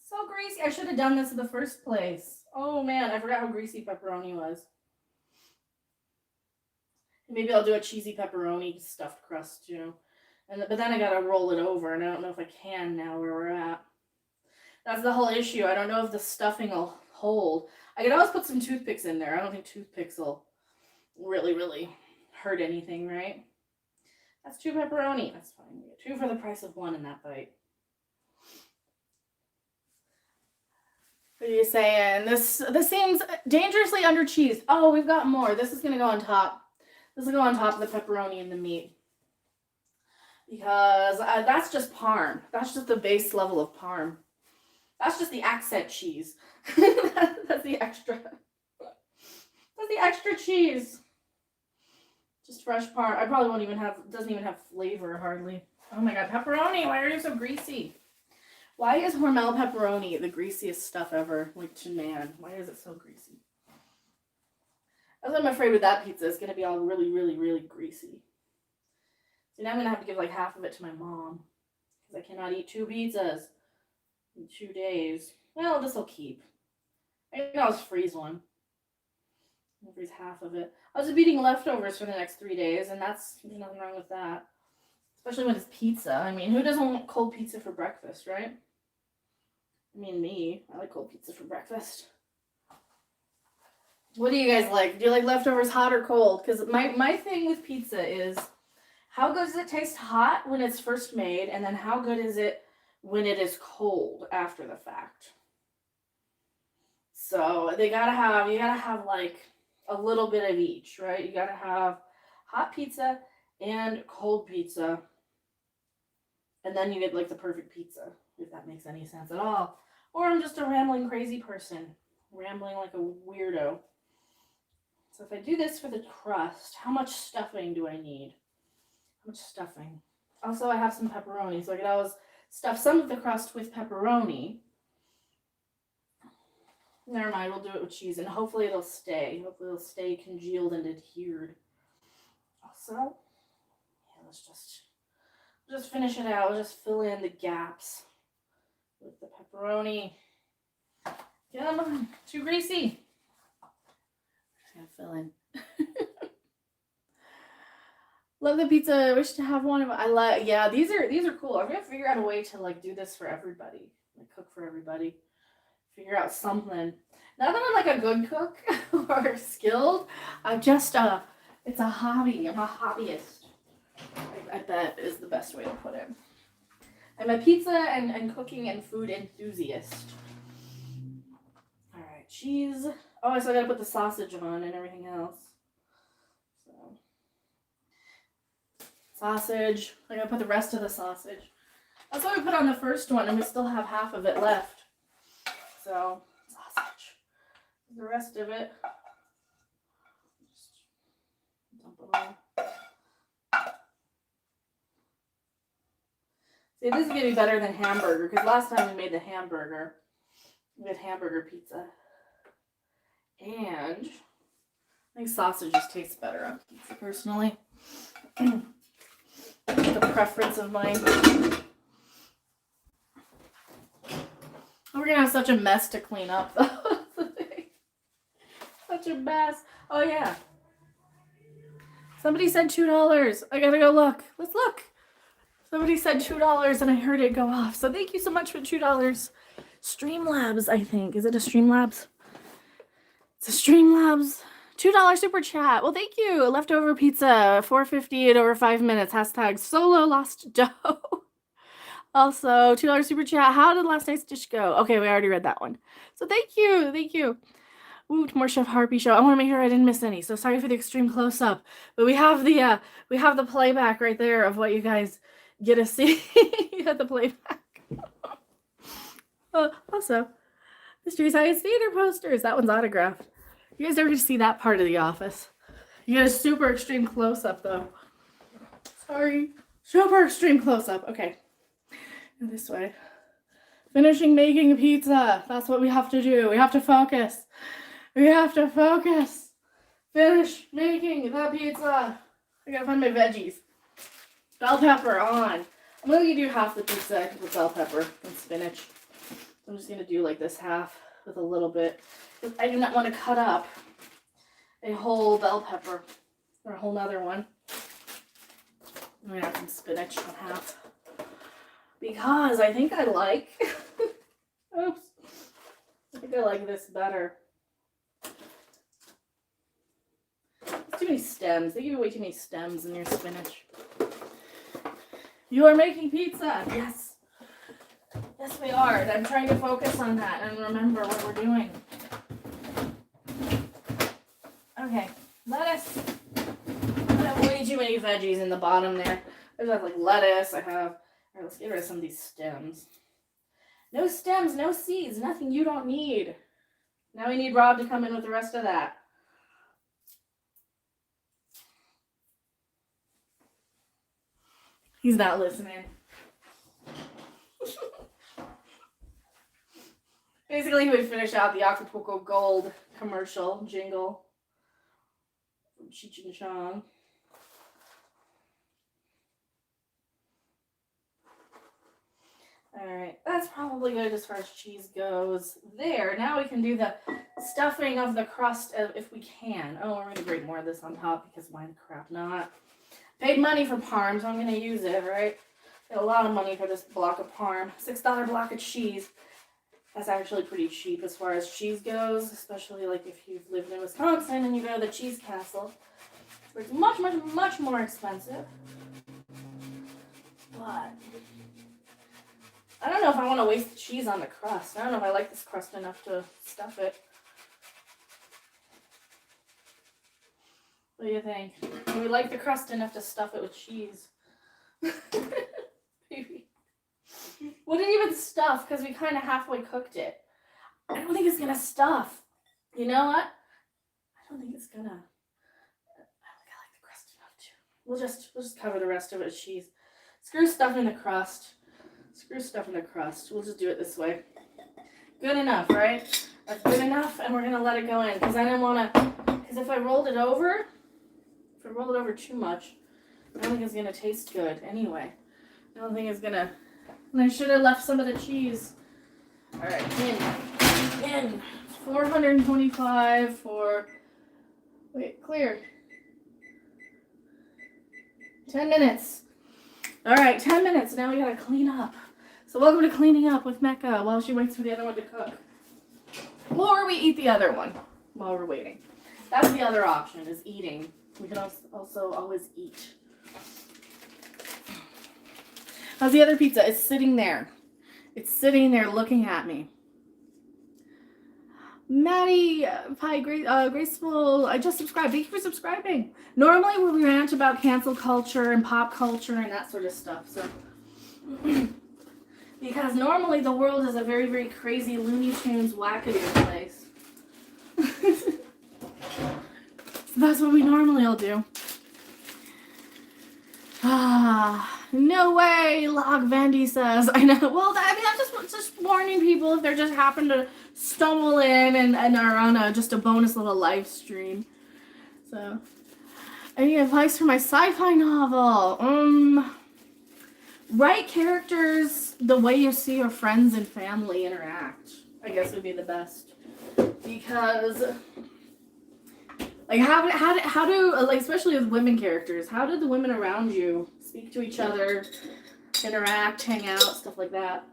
So greasy. I should have done this in the first place. Oh man, I forgot how greasy pepperoni was. Maybe I'll do a cheesy pepperoni stuffed crust too. But then I gotta roll it over, and I don't know if I can now where we're at. That's the whole issue. I don't know if the stuffing will hold. I could always put some toothpicks in there. I don't think toothpicks will really hurt anything, right? That's 2 pepperoni. That's fine. We get 2 for the price of 1 in that bite. What are you saying? This seems dangerously under cheese. Oh, we've got more. This is gonna go on top. This will go on top of the pepperoni and the meat. Because that's just parm. That's just the base level of parm. That's just the accent cheese. That's the extra. That's the extra cheese. Just fresh parm. I probably won't even have, doesn't even have flavor hardly. Oh my god, pepperoni, why are you so greasy? Why is Hormel pepperoni the greasiest stuff ever? Like, to man, why is it so greasy? As I'm afraid with that pizza, it's going to be all really greasy. So now I'm going to have to give like half of it to my mom. Because I cannot eat 2 pizzas in 2 days. Well, this will keep. I can always freeze one. I'll freeze half of it. I was eating leftovers for the next 3 days, and there's nothing wrong with that. Especially when it's pizza. I mean, who doesn't want cold pizza for breakfast, right? I mean, me. I like cold pizza for breakfast. What do you guys like? Do you like leftovers hot or cold? Because my thing with pizza is, how good does it taste hot when it's first made, and then how good is it when it is cold after the fact? So you gotta have like a little bit of each, right? You gotta have hot pizza and cold pizza, and then you get like the perfect pizza, if that makes any sense at all. Or I'm just a rambling crazy person, rambling like a weirdo. So if I do this for the crust, how much stuffing do I need? How much stuffing? Also, I have some pepperoni, so I could always stuff some of the crust with pepperoni. Never mind, we'll do it with cheese, and hopefully it'll stay. Hopefully it'll stay congealed and adhered. Also, yeah, let's just finish it out. We'll just fill in the gaps with the pepperoni. Come on, too greasy. Just gotta fill in. Love the pizza. Wish to have one. I like. Yeah, these are cool. I'm gonna figure out a way to like do this for everybody. Like cook for everybody. Figure out something. Not that I'm like a good cook or skilled. I'm just it's a hobby. I'm a hobbyist. I bet is the best way to put it. I'm a pizza and cooking and food enthusiast. All right, cheese. Oh, I still gotta put the sausage on and everything else. So, sausage. I gotta put the rest of the sausage. That's what we put on the first one, and we still have half of it left. So, sausage. The rest of it. Just dump it on. See, this is going to be better than hamburger, because last time we made the hamburger, we had hamburger pizza. And I think sausage just tastes better on pizza, personally. The preference of mine. We're going to have such a mess to clean up, though. Such a mess. Oh, yeah. Somebody said $2. I got to go look. Let's look. Somebody said $2 and I heard it go off. So thank you so much for $2. Streamlabs, I think. Is it a Streamlabs? It's a Streamlabs. $2 super chat. Well, thank you. Leftover pizza, $4.50 in over 5 minutes. Hashtag solo lost dough. Also, $2 super chat. How did last night's dish go? Okay, we already read that one. So thank you. Thank you. Ooh, more Chef Harpy show. I want to make sure I didn't miss any. So sorry for the extreme close up. But we have the playback right there of what you guys get to see. You had the playback. Also, Mystery's Highest Theater posters. That one's autographed. You guys never get to see that part of The Office. You get a super extreme close-up, though. Sorry. Super extreme close-up. Okay. And this way. Finishing making a pizza. That's what we have to do. We have to focus. We have to focus. Finish making the pizza. I gotta find my veggies. Bell pepper on. I'm only gonna do half the pizza with bell pepper and spinach. I'm just gonna do like this half with a little bit. I do not want to cut up a whole bell pepper or a whole nother one. I'm gonna have some spinach on half because I think I like. Oops. I think I like this better. There's too many stems. They give you way too many stems in your spinach. You are making pizza. Yes. Yes, we are. And I'm trying to focus on that and remember what we're doing. Okay. Lettuce. I have way too many veggies in the bottom there. There's like lettuce. I have. All right, let's get rid of some of these stems. No stems, no seeds, nothing you don't need. Now we need Rob to come in with the rest of that. He's not listening. Basically, we finish out the Acapulco Gold commercial jingle from Cheech and Chong. Alright, that's probably good as far as cheese goes. There, now we can do the stuffing of the crust if we can. Oh, we're going to grate more of this on top because why the crap not? Paid money for parm, so I'm going to use it, right? Got a lot of money for this block of parm. $6 block of cheese. That's actually pretty cheap as far as cheese goes, especially like if you've lived in Wisconsin and you go to the Cheese Castle. Where it's much, much, much more expensive. But I don't know if I want to waste the cheese on the crust. I don't know if I like this crust enough to stuff it. What do you think? Do we like the crust enough to stuff it with cheese? Maybe. Wouldn't even stuff because we kind of halfway cooked it. I don't think it's going to stuff. You know what? I don't think it's going to. I don't think I like the crust enough to. We'll just cover the rest of it with cheese. Screw stuff in the crust. Screw stuff in the crust. We'll just do it this way. Good enough, right? That's good enough, and we're gonna let it go in because I didn't want to. Because if I rolled it over, too much, I don't think it's gonna taste good. Anyway, I don't think it's gonna. And I should have left some of the cheese. All right, in 425 for. Wait, clear. 10 minutes. All right, 10 minutes. Now we gotta clean up. So welcome to cleaning up with Mecca while she waits for the other one to cook. Or we eat the other one while we're waiting. That's the other option, is eating. We can also always eat. How's the other pizza? It's sitting there. It's sitting there looking at me. Maddie, hi, Graceful, I just subscribed. Thank you for subscribing. Normally we rant about cancel culture and pop culture and that sort of stuff. So, because normally the world is a very, very crazy Looney Tunes wackadoo place. So that's what we normally all do. No way, Log Vandy says. I know. Well, I'm just warning people if they're just happen to stumble in and are on just a bonus little live stream. So, any advice for my sci-fi novel? Write characters the way you see your friends and family interact, I guess would be the best. Because, like, how do like, especially with women characters, how do the women around you speak to each other, interact, hang out, stuff like that?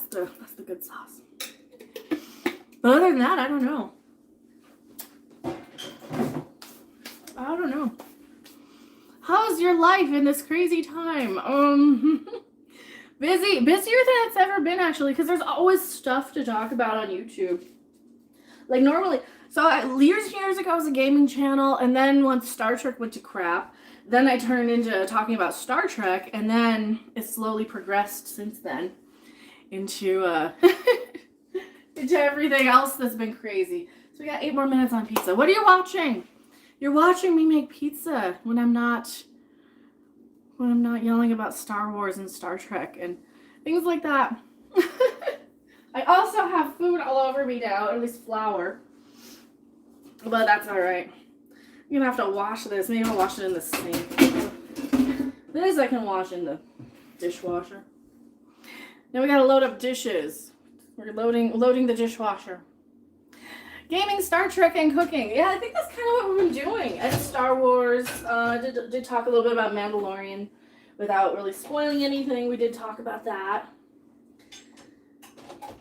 That's the good sauce. But other than that, I don't know. How's your life in this crazy time? Busier than it's ever been, actually, because there's always stuff to talk about on YouTube. Like, normally, so years and years ago, I was a gaming channel, and then once Star Trek went to crap, then I turned into talking about Star Trek, and then it slowly progressed since then into into everything else that's been crazy. So we got 8 more minutes on pizza. What are you watching? You're watching me make pizza when I'm not yelling about Star Wars and Star Trek and things like that. I also have food all over me now, at least flour. But that's alright. I'm gonna have to wash this. Maybe I'll wash it in the sink. This I can wash in the dishwasher. Now we gotta load up dishes. We're loading the dishwasher. Gaming, Star Trek, and cooking. Yeah, I think that's kind of what we've been doing. And Star Wars. Did talk a little bit about Mandalorian without really spoiling anything. We did talk about that.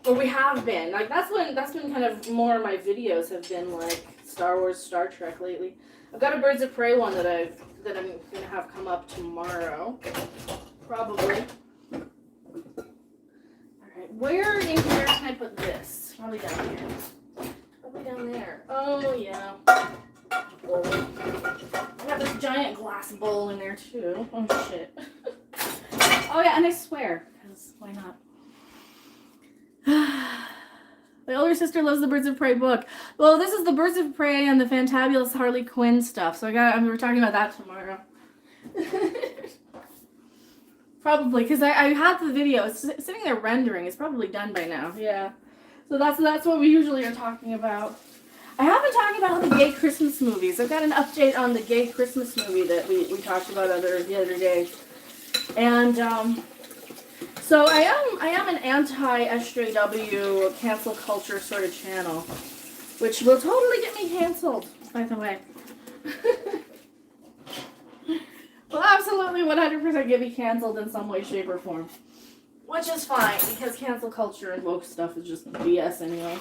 Or we have been. Like, that's been kind of more of my videos have been like Star Wars, Star Trek lately. I've got a Birds of Prey one that I'm gonna have come up tomorrow. Probably. Alright, where in here can I put this? Probably down here. Probably down there. Oh yeah. Bowl. I got this giant glass bowl in there too. Oh shit. Oh yeah, and I swear, because why not? My older sister loves the Birds of Prey book. Well, this is the Birds of Prey and the Fantabulous Harley Quinn stuff, so we're talking about that tomorrow. Probably, because I had the video. It's sitting there rendering. It's probably done by now. Yeah. So that's what we usually are talking about. I have been talking about the gay Christmas movies. I've got an update on the gay Christmas movie that we talked about the other day. And so I am an anti-SJW cancel culture sort of channel, which will totally get me canceled, by the way. Will absolutely 100% get me canceled in some way, shape, or form. Which is fine, because cancel culture and woke stuff is just BS anyway.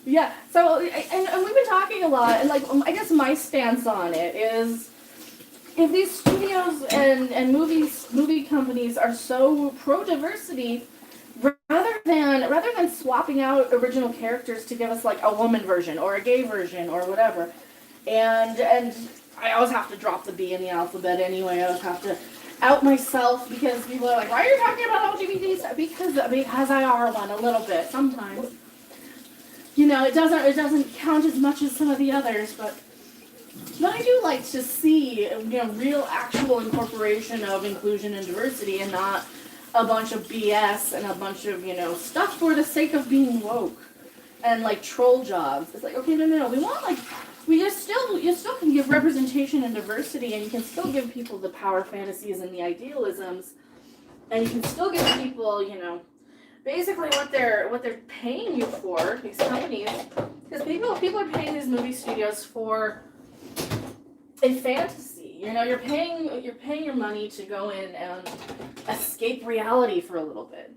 Yeah, so, and we've been talking a lot, and like, I guess my stance on it is, if these studios and movie companies are so pro-diversity, rather than swapping out original characters to give us like a woman version or a gay version or whatever, and I always have to drop the B in the alphabet anyway. I always have to out myself because people are like, why are you talking about LGBT stuff? Because I are one a little bit sometimes. it doesn't count as much as some of the others, but I do like to see, real actual incorporation of inclusion and diversity, and not a bunch of BS and a bunch of, stuff for the sake of being woke and like troll jobs. It's like, okay, no. We want you still can give representation and diversity, and you can still give people the power fantasies and the idealisms, and you can still give people, basically what they're paying you for, these companies, because people are paying these movie studios for a fantasy. You're paying your money to go in and escape reality for a little bit.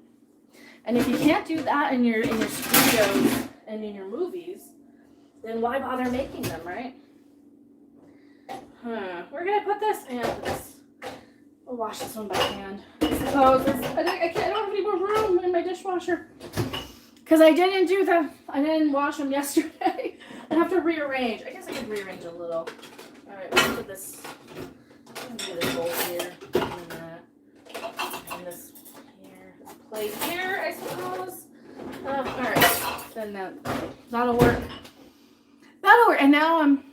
And if you can't do that in your studios and in your movies, then why bother making them, right? Where can I put this? This. We'll wash this one by hand. I suppose. I don't have any more room in my dishwasher. Because I didn't wash them yesterday. I have to rearrange. I guess I could rearrange a little. Alright, we'll put this. I'm gonna do this bowl here. And that. And this here. This plate here, I suppose. Alright. Then that'll work. And now I'm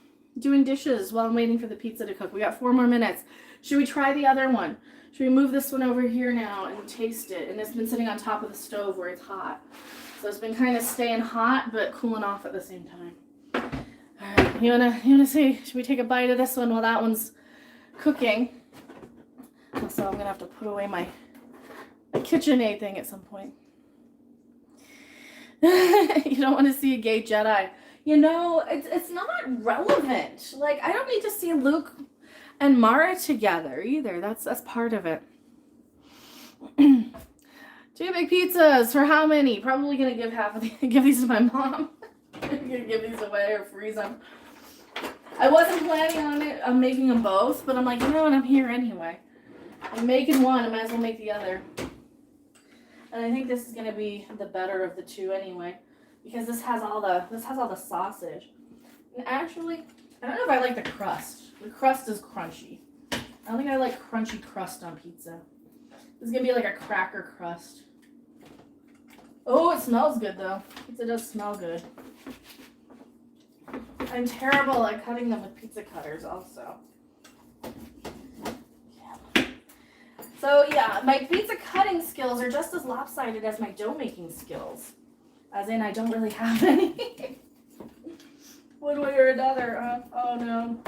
doing dishes while I'm waiting for the pizza to cook. We got 4 more minutes. Should we try the other one? Should we move this one over here now and taste it? And it's been sitting on top of the stove where it's hot. So it's been kind of staying hot but cooling off at the same time. Alright, you wanna see? Should we take a bite of this one while that one's cooking? So I'm gonna have to put away my KitchenAid thing at some point. You don't want to see a gay Jedi. It's not relevant. Like, I don't need to see Luke and Mara together either. That's part of it. 2 big pizzas for how many? Probably gonna give these to my mom. I'm gonna give these away or freeze them. I wasn't planning on making them both, but I'm like, what? I'm here anyway. I'm making one. I might as well make the other. And I think this is gonna be the better of the two anyway, because this has all the sausage. And actually, I don't know if I like the crust. The crust is crunchy. I don't think I like crunchy crust on pizza. This is gonna be like a cracker crust. Oh, it smells good though. Pizza does smell good. I'm terrible at cutting them with pizza cutters also. So yeah, my pizza cutting skills are just as lopsided as my dough making skills. As in, I don't really have any. One way or another. Oh no.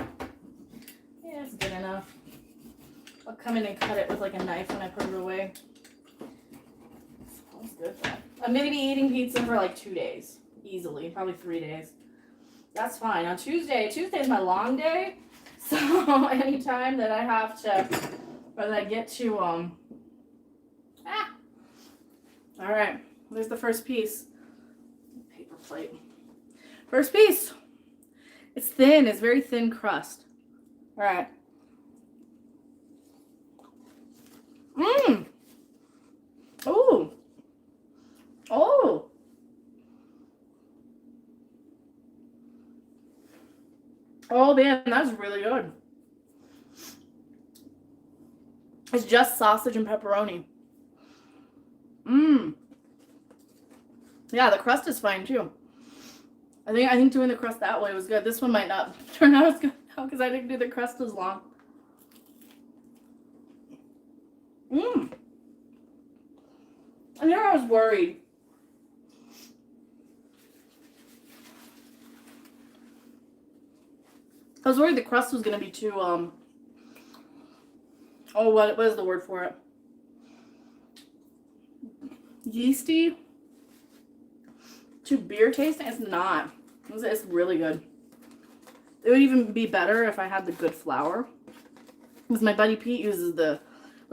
Yeah, it's good enough. I'll come in and cut it with like a knife when I put it away. Smells good though. I'm gonna be eating pizza for like 2 days. Easily. Probably 3 days. That's fine. On Tuesday is my long day. So anytime that I have to, or that I get to, Alright. There's the first piece. Paper plate. First piece. It's thin. It's very thin crust. Alright. Mmm. Ooh. Oh. Oh man, that's really good. It's just sausage and pepperoni. Mmm. Yeah, the crust is fine too. I think doing the crust that way was good. This one might not turn out as good now because I didn't do the crust as long. Mmm. I knew I was worried. I was worried the crust was gonna be too what is the word for it? Yeasty? Too beer tasting? It's not. It's really good. It would even be better if I had the good flour. Because my buddy Pete uses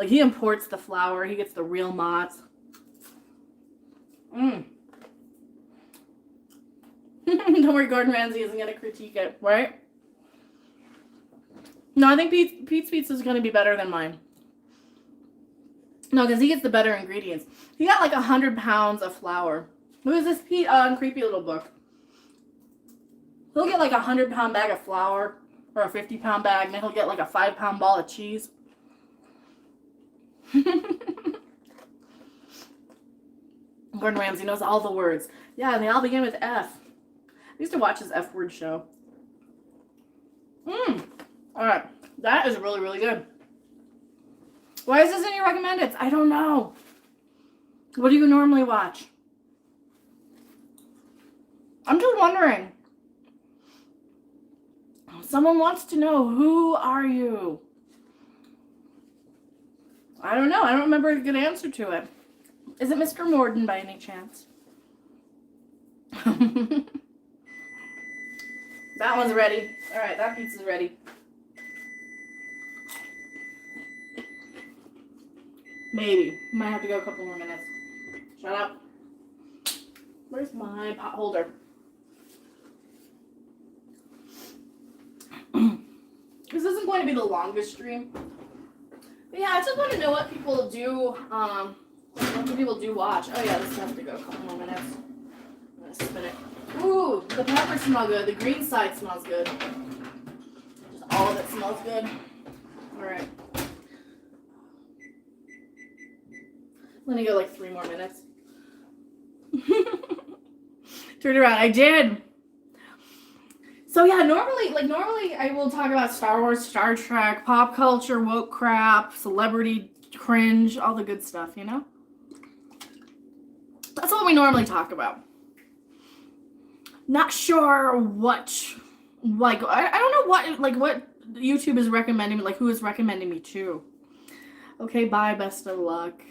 he imports the flour. He gets the real Mott's. Don't worry, Gordon Ramsay isn't going to critique it, right? No, I think Pete's pizza is going to be better than mine. No, because he gets the better ingredients. He got like 100 pounds of flour. Who is this Pete on Creepy Little Book? He'll get like a 100-pound bag of flour or a 50-pound bag, and then he'll get like a 5-pound ball of cheese. Gordon Ramsay knows all the words. Yeah, and they all begin with F. used to watch this F Word show. Alright. That is really, really good. Why is this in your recommended? I don't know. What do you normally watch? I'm just wondering. Someone wants to know, who are you? I don't know. I don't remember a good answer to it. Is it Mr. Morden by any chance? That one's ready. Alright, that pizza's ready. Maybe. Might have to go a couple more minutes. Shut up. Where's my pot holder? This isn't going to be the longest stream. But yeah, I just want to know what people do, what do people do watch. Oh yeah, this has to go a couple more minutes. I'm gonna spin it. Ooh, the peppers smell good. The green side smells good. Just all of it smells good. Alright. Let me go like 3 more minutes. Turn around. I did. So yeah, normally I will talk about Star Wars, Star Trek, pop culture, woke crap, celebrity cringe, all the good stuff, you know? That's what we normally talk about. Not sure what, like, I don't know what YouTube is recommending, like who is recommending me to. Okay, bye, best of luck.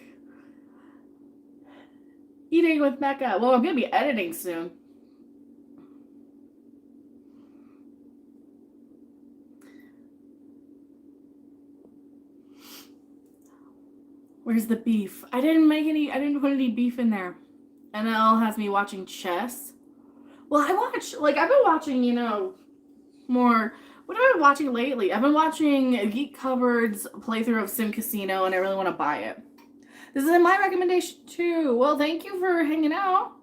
Eating with Mecca. Well, I'm gonna be editing soon. Where's the beef? I didn't put any beef in there. And it all has me watching chess. Well, I've been watching, you know, more, what have I been watching lately? I've been watching Geek Cupboard's playthrough of Sim Casino, and I really want to buy it. This is my recommendation too. Well, thank you for hanging out.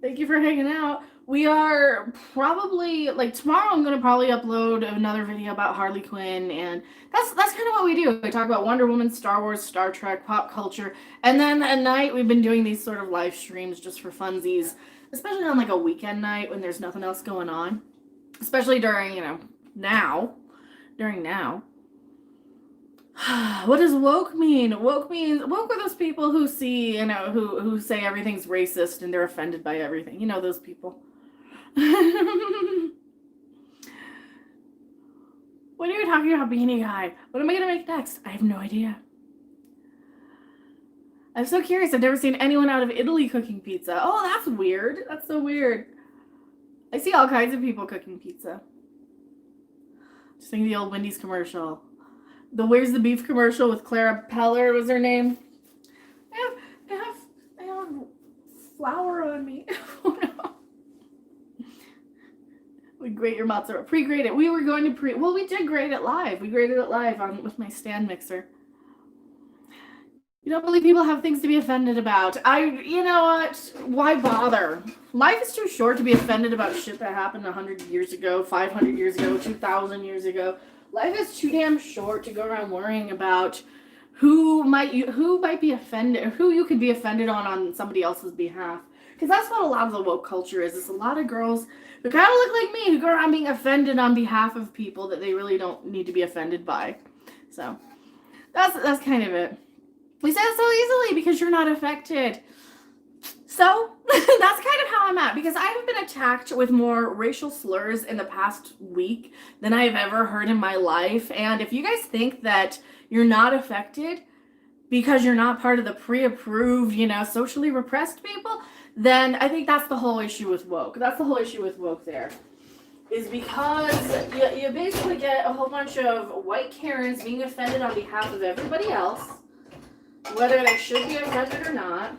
Thank you for hanging out. We are probably, like, tomorrow I'm going to probably upload another video about Harley Quinn, and that's kind of what we do. We talk about Wonder Woman, Star Wars, Star Trek, pop culture, and then at night we've been doing these sort of live streams just for funsies, especially on like a weekend night when there's nothing else going on, especially during, you know, during now. What does woke mean? Woke are those people who see, you know, who say everything's racist and they're offended by everything. You know those people. When are you talking about Beanie Guy? What am I going to make next? I have no idea. I'm so curious. I've never seen anyone out of Italy cooking pizza. Oh, that's weird. That's so weird. I see all kinds of people cooking pizza. Just think of the old Wendy's commercial. The Where's the Beef commercial with Clara Peller was her name. I have flour on me. Oh no. We grate your mozzarella. Pre-grate it. We were going to well, we did grate it live. We grated it live with my stand mixer. You don't believe people have things to be offended about. You know what? Why bother? Life is too short to be offended about shit that happened 100 years ago, 500 years ago, 2,000 years ago. Life is too damn short to go around worrying about who might be offended, or who you could be offended on somebody else's behalf. Because that's what a lot of the woke culture is. It's a lot of girls who kind of look like me who go around being offended on behalf of people that they really don't need to be offended by. So that's kind of it. We say it so easily because you're not affected. So that's kind of how I'm at, because I have been attacked with more racial slurs in the past week than I've ever heard in my life. And if you guys think that you're not affected because you're not part of the pre-approved, you know, socially repressed people, then I think that's the whole issue with woke. That's the whole issue with woke there. Is because you basically get a whole bunch of white Karens being offended on behalf of everybody else, whether they should be offended or not.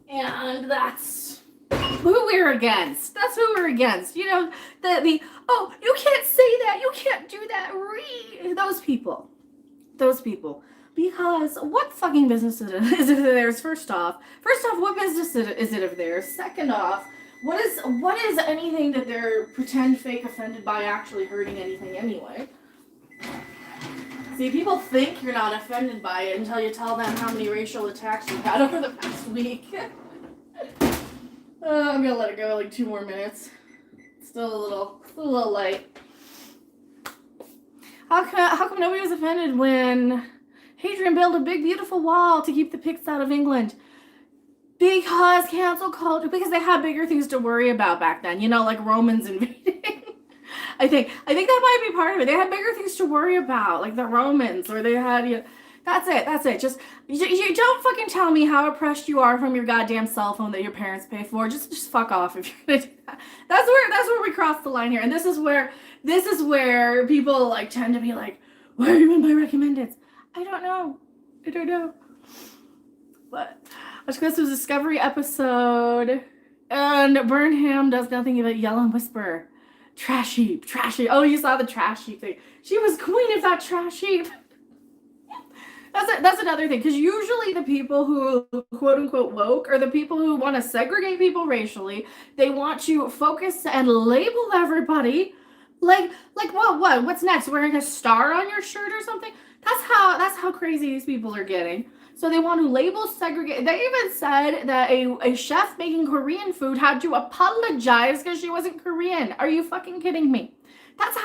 And that's who we're against. That's who we're against. You know, oh, you can't say that. You can't do that. Those people. Because what fucking business is it of theirs, first off? What business is it of theirs? Second off, what is anything that they're pretend fake offended by actually hurting anything anyway? See, people think you're not offended by it until you tell them how many racial attacks you've had over the past week. I'm gonna let it go like 2 more minutes. Still a little light. How come nobody was offended when Hadrian built a big beautiful wall to keep the Picts out of England? Because cancel culture, because they had bigger things to worry about back then, you know, like Romans invading. I think that might be part of it. They had bigger things to worry about, like the Romans, or they had, you know, that's it. Just you don't fucking tell me how oppressed you are from your goddamn cell phone that your parents pay for. Just fuck off if you're gonna do that. That's where we cross the line here, and this is where people like tend to be like, why are you in my recommendeds? I don't know, but let's go to the Discovery episode, and Burnham does nothing but yell and whisper. Trash heap. Oh, you saw the trash heap thing. She was queen of that trash heap. That's another thing, because usually the people who quote unquote woke are the people who want to segregate people racially. They want to focus and label everybody. Like what's next? Wearing a star on your shirt or something? That's how crazy these people are getting. So they want to label, segregate. They even said that a chef making Korean food had to apologize because she wasn't Korean. Are you fucking kidding me? That's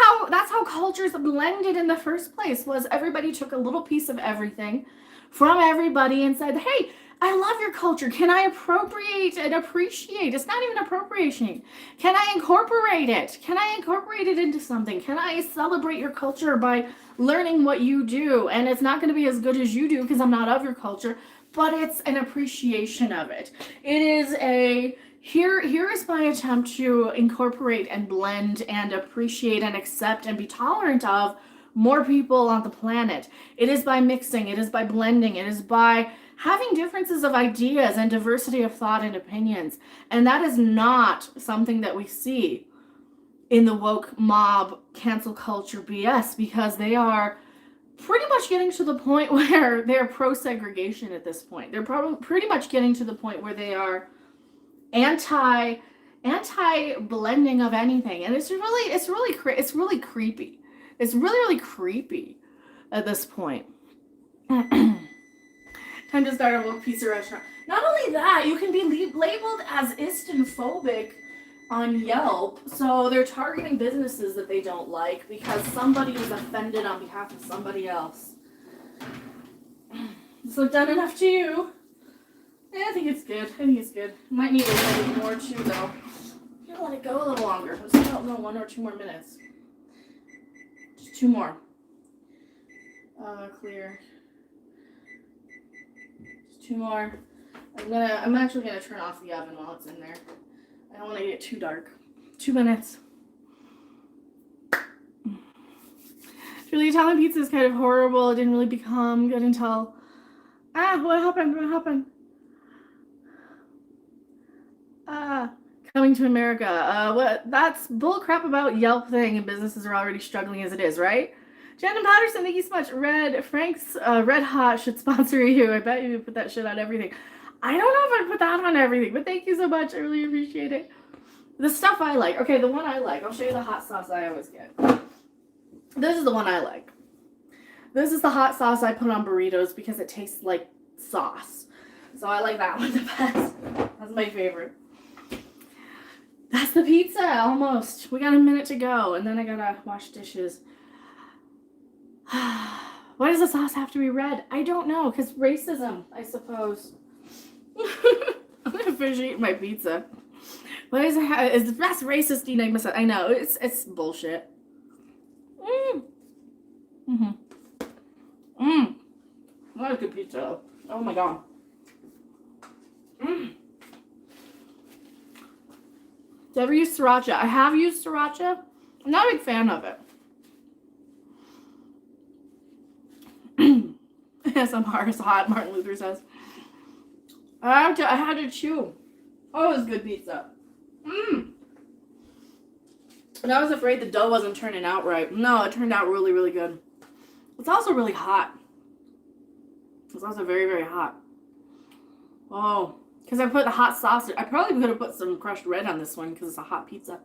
how cultures blended in the first place, was everybody took a little piece of everything from everybody and said, hey, I love your culture. Can I appropriate and appreciate? It's not even appropriation. Can I incorporate it? Can I incorporate it into something? Can I celebrate your culture by learning what you do? And it's not going to be as good as you do because I'm not of your culture, but it's an appreciation of it. It is a... Here is my attempt to incorporate and blend and appreciate and accept and be tolerant of more people on the planet. It is by mixing, it is by blending, it is by having differences of ideas and diversity of thought and opinions. And that is not something that we see in the woke mob cancel culture BS, because they are pretty much getting to the point where they're pro-segregation at this point. They're probably pretty much getting to the point where they are anti blending of anything, and it's really creepy. It's really creepy at this point. Time to start a woke pizza restaurant. Not only that, you can be labeled as Islamophobic on Yelp, so they're targeting businesses that they don't like because somebody was offended on behalf of somebody else. So done enough to you. Yeah, I think it's good. Might need a little bit more too, though. I'm gonna let it go a little longer. Let's about 1 or 2 more minutes. Just 2 more. Clear. Just 2 more. I'm actually gonna turn off the oven while it's in there. I don't want to get too dark. 2 minutes. Truly, Italian pizza is kind of horrible. It didn't really become good until... What happened? Coming to America. That's bull crap about Yelp thing, and businesses are already struggling as it is, right? Shannon Patterson, thank you so much. Frank's Red Hot should sponsor you. I bet you put that shit on everything. I don't know if I'd put that on everything, but thank you so much. I really appreciate it. The stuff I like. Okay, the one I like. I'll show you the hot sauce I always get. This is the one I like. This is the hot sauce I put on burritos because it tastes like sauce. So I like that one the best. That's my favorite. That's the pizza, almost. We got a minute to go, and then I gotta wash dishes. Why does the sauce have to be red? I don't know, because racism, I suppose. I'm gonna finish eating my pizza. Why is it? It's the best racist thing I know. It's bullshit. What a good pizza. Oh my god. Do you ever use sriracha? I have used sriracha. I'm not a big fan of it. SMR is hot, Martin Luther says. I had to chew. Oh, it was good pizza. And I was afraid the dough wasn't turning out right. No, it turned out really, really good. It's also really hot. It's also very, very hot. Oh, because I put the hot sauce. I probably could have put some crushed red on this one because it's a hot pizza.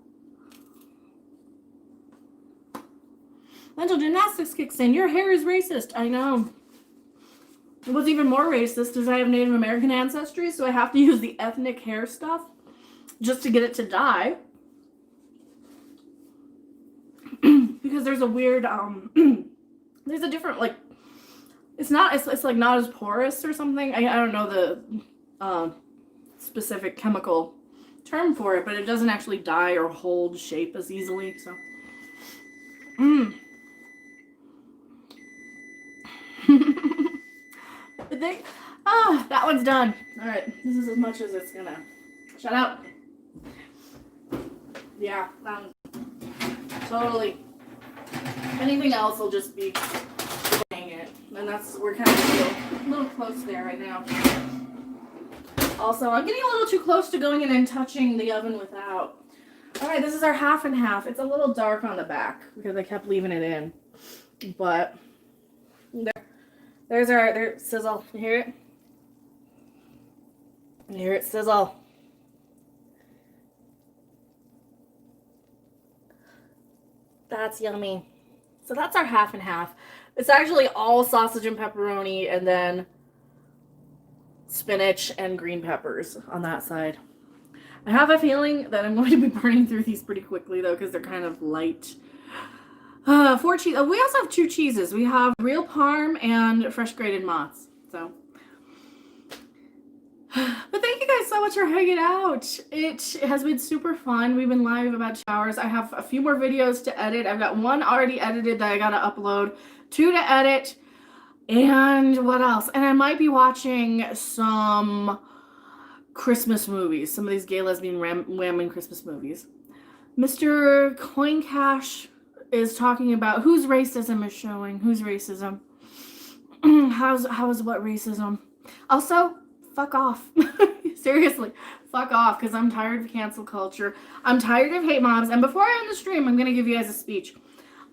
Mental gymnastics kicks in. Your hair is racist. I know. What's even more racist is I have Native American ancestry, so I have to use the ethnic hair stuff. just to get it to die. Because there's a weird, there's a different, like, it's like not as porous or something. I don't know the specific chemical term for it, but it doesn't actually die or hold shape as easily, so. But that one's done. All right, this is as much as it's gonna. Shut up. Yeah, totally. Anything else will just be dang it, and we're kind of a little close there right now. Also, I'm getting a little too close to going in and touching the oven without. All right, this is our half and half. It's a little dark on the back because I kept leaving it in, but there's our sizzle. You hear it? You hear it sizzle. That's yummy. So that's our half and half. It's actually all sausage and pepperoni and then spinach and green peppers on that side. I have a feeling that I'm going to be burning through these pretty quickly though because they're kind of light. 4 cheese. We also have 2 cheeses. We have real Parm and fresh grated Mott's. So, but thank you guys so much for hanging out. It has been super fun. We've been live about 2 hours. I have a few more videos to edit. I've got 1 already edited that I gotta upload, 2 to edit, and what else? And I might be watching some Christmas movies. Some of these gay lesbian whammon Christmas movies. Mr. Coincash is talking about whose racism is showing. Whose racism? How is what racism? Also, fuck off. Seriously, fuck off, because I'm tired of cancel culture. I'm tired of hate mobs. And before I end the stream, I'm going to give you guys a speech.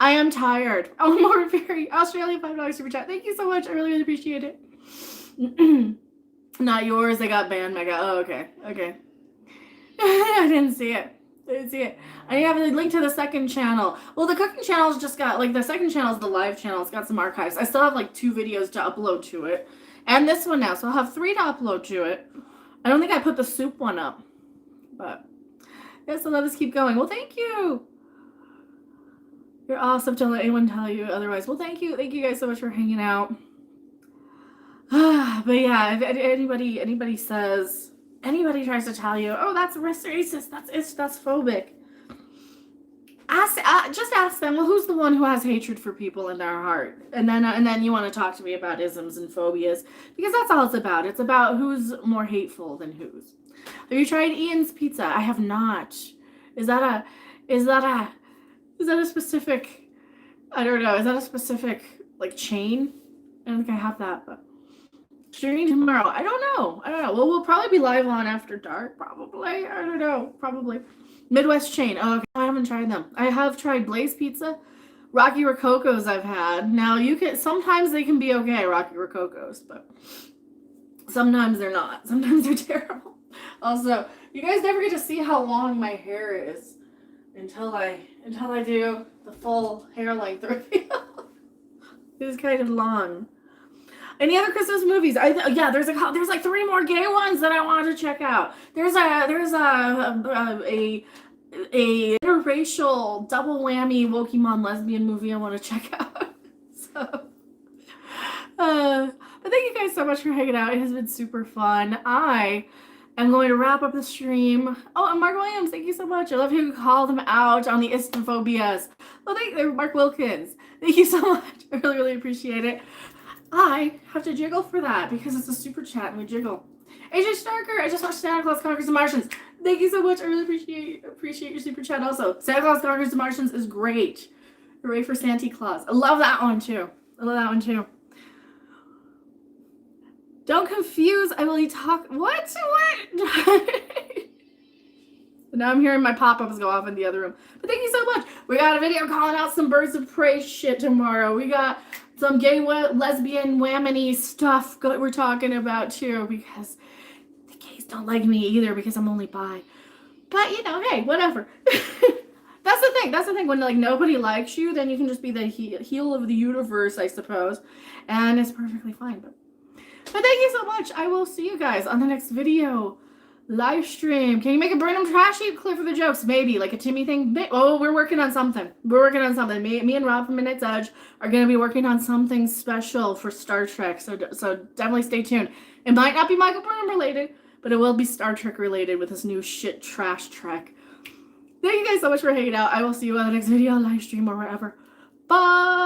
I am tired. Oh, more Fairy, Australia, $5 super chat. Thank you so much. I really, really appreciate it. Not yours. They got banned, Mega. Oh, okay. Okay. I didn't see it. I have a link to the second channel. Well, the cooking channel's just got, like, the second channel is the live channel. It's got some archives. I still have, like, 2 videos to upload to it. And this one now. So I'll have 3 to upload to it. I don't think I put the soup one up. But, yeah, so let us keep going. Well, thank you. You're awesome. Don't let anyone tell you otherwise. Well, thank you. Thank you guys so much for hanging out. But, yeah, if anybody says... Anybody tries to tell you, oh, that's racist, that's phobic. Just ask them, well, who's the one who has hatred for people in their heart? And then you want to talk to me about isms and phobias, because that's all it's about. It's about who's more hateful than who's. Have you tried Ian's Pizza? I have not. Is that a specific, I don't know, is that a specific, like, chain? I don't think I have that, but. Streaming tomorrow. I don't know. Well, we'll probably be live on After Dark, probably. I don't know. Probably. Midwest Chain. Oh, okay. I haven't tried them. I have tried Blaze Pizza. Rocky Rococo's I've had. Now, sometimes they can be okay, Rocky Rococo's, but sometimes they're not. Sometimes they're terrible. Also, you guys never get to see how long my hair is until I do the full hair length reveal. It is kind of long. Any other Christmas movies? There's like 3 more gay ones that I wanted to check out. There's a interracial double whammy Wokemon lesbian movie I want to check out. So, but thank you guys so much for hanging out. It has been super fun. I am going to wrap up the stream. Oh, and Mark Williams, thank you so much. I love how you call them out on the Istophobias. Well, thank you, Mark Wilkins. Thank you so much. I really, really appreciate it. I have to jiggle for that because it's a super chat and we jiggle. AJ Starker, I just watched Santa Claus Conquers the Martians. Thank you so much. I really appreciate your super chat also. Santa Claus Conquers the Martians is great. Hooray for Santa Claus. I love that one too. Don't confuse. I will talk. What? Now I'm hearing my pop-ups go off in the other room. But thank you so much. We got a video calling out some Birds of Prey shit tomorrow. We got some gay, lesbian, whammony stuff we're talking about too, because the gays don't like me either because I'm only bi. But, hey, whatever. That's the thing. When, like, nobody likes you, then you can just be the heel of the universe, I suppose. And it's perfectly fine. But thank you so much. I will see you guys on the next video. Live stream. Can you make a Burnham trash heap clip for the jokes? Maybe, like a Timmy thing. Oh, we're working on something. We're working on something. Me and Rob from Midnight's Edge are going to be working on something special for Star Trek. So definitely stay tuned. It might not be Michael Burnham related, but it will be Star Trek related with this new shit trash Trek. Thank you guys so much for hanging out. I will see you on the next video, live stream, or wherever. Bye!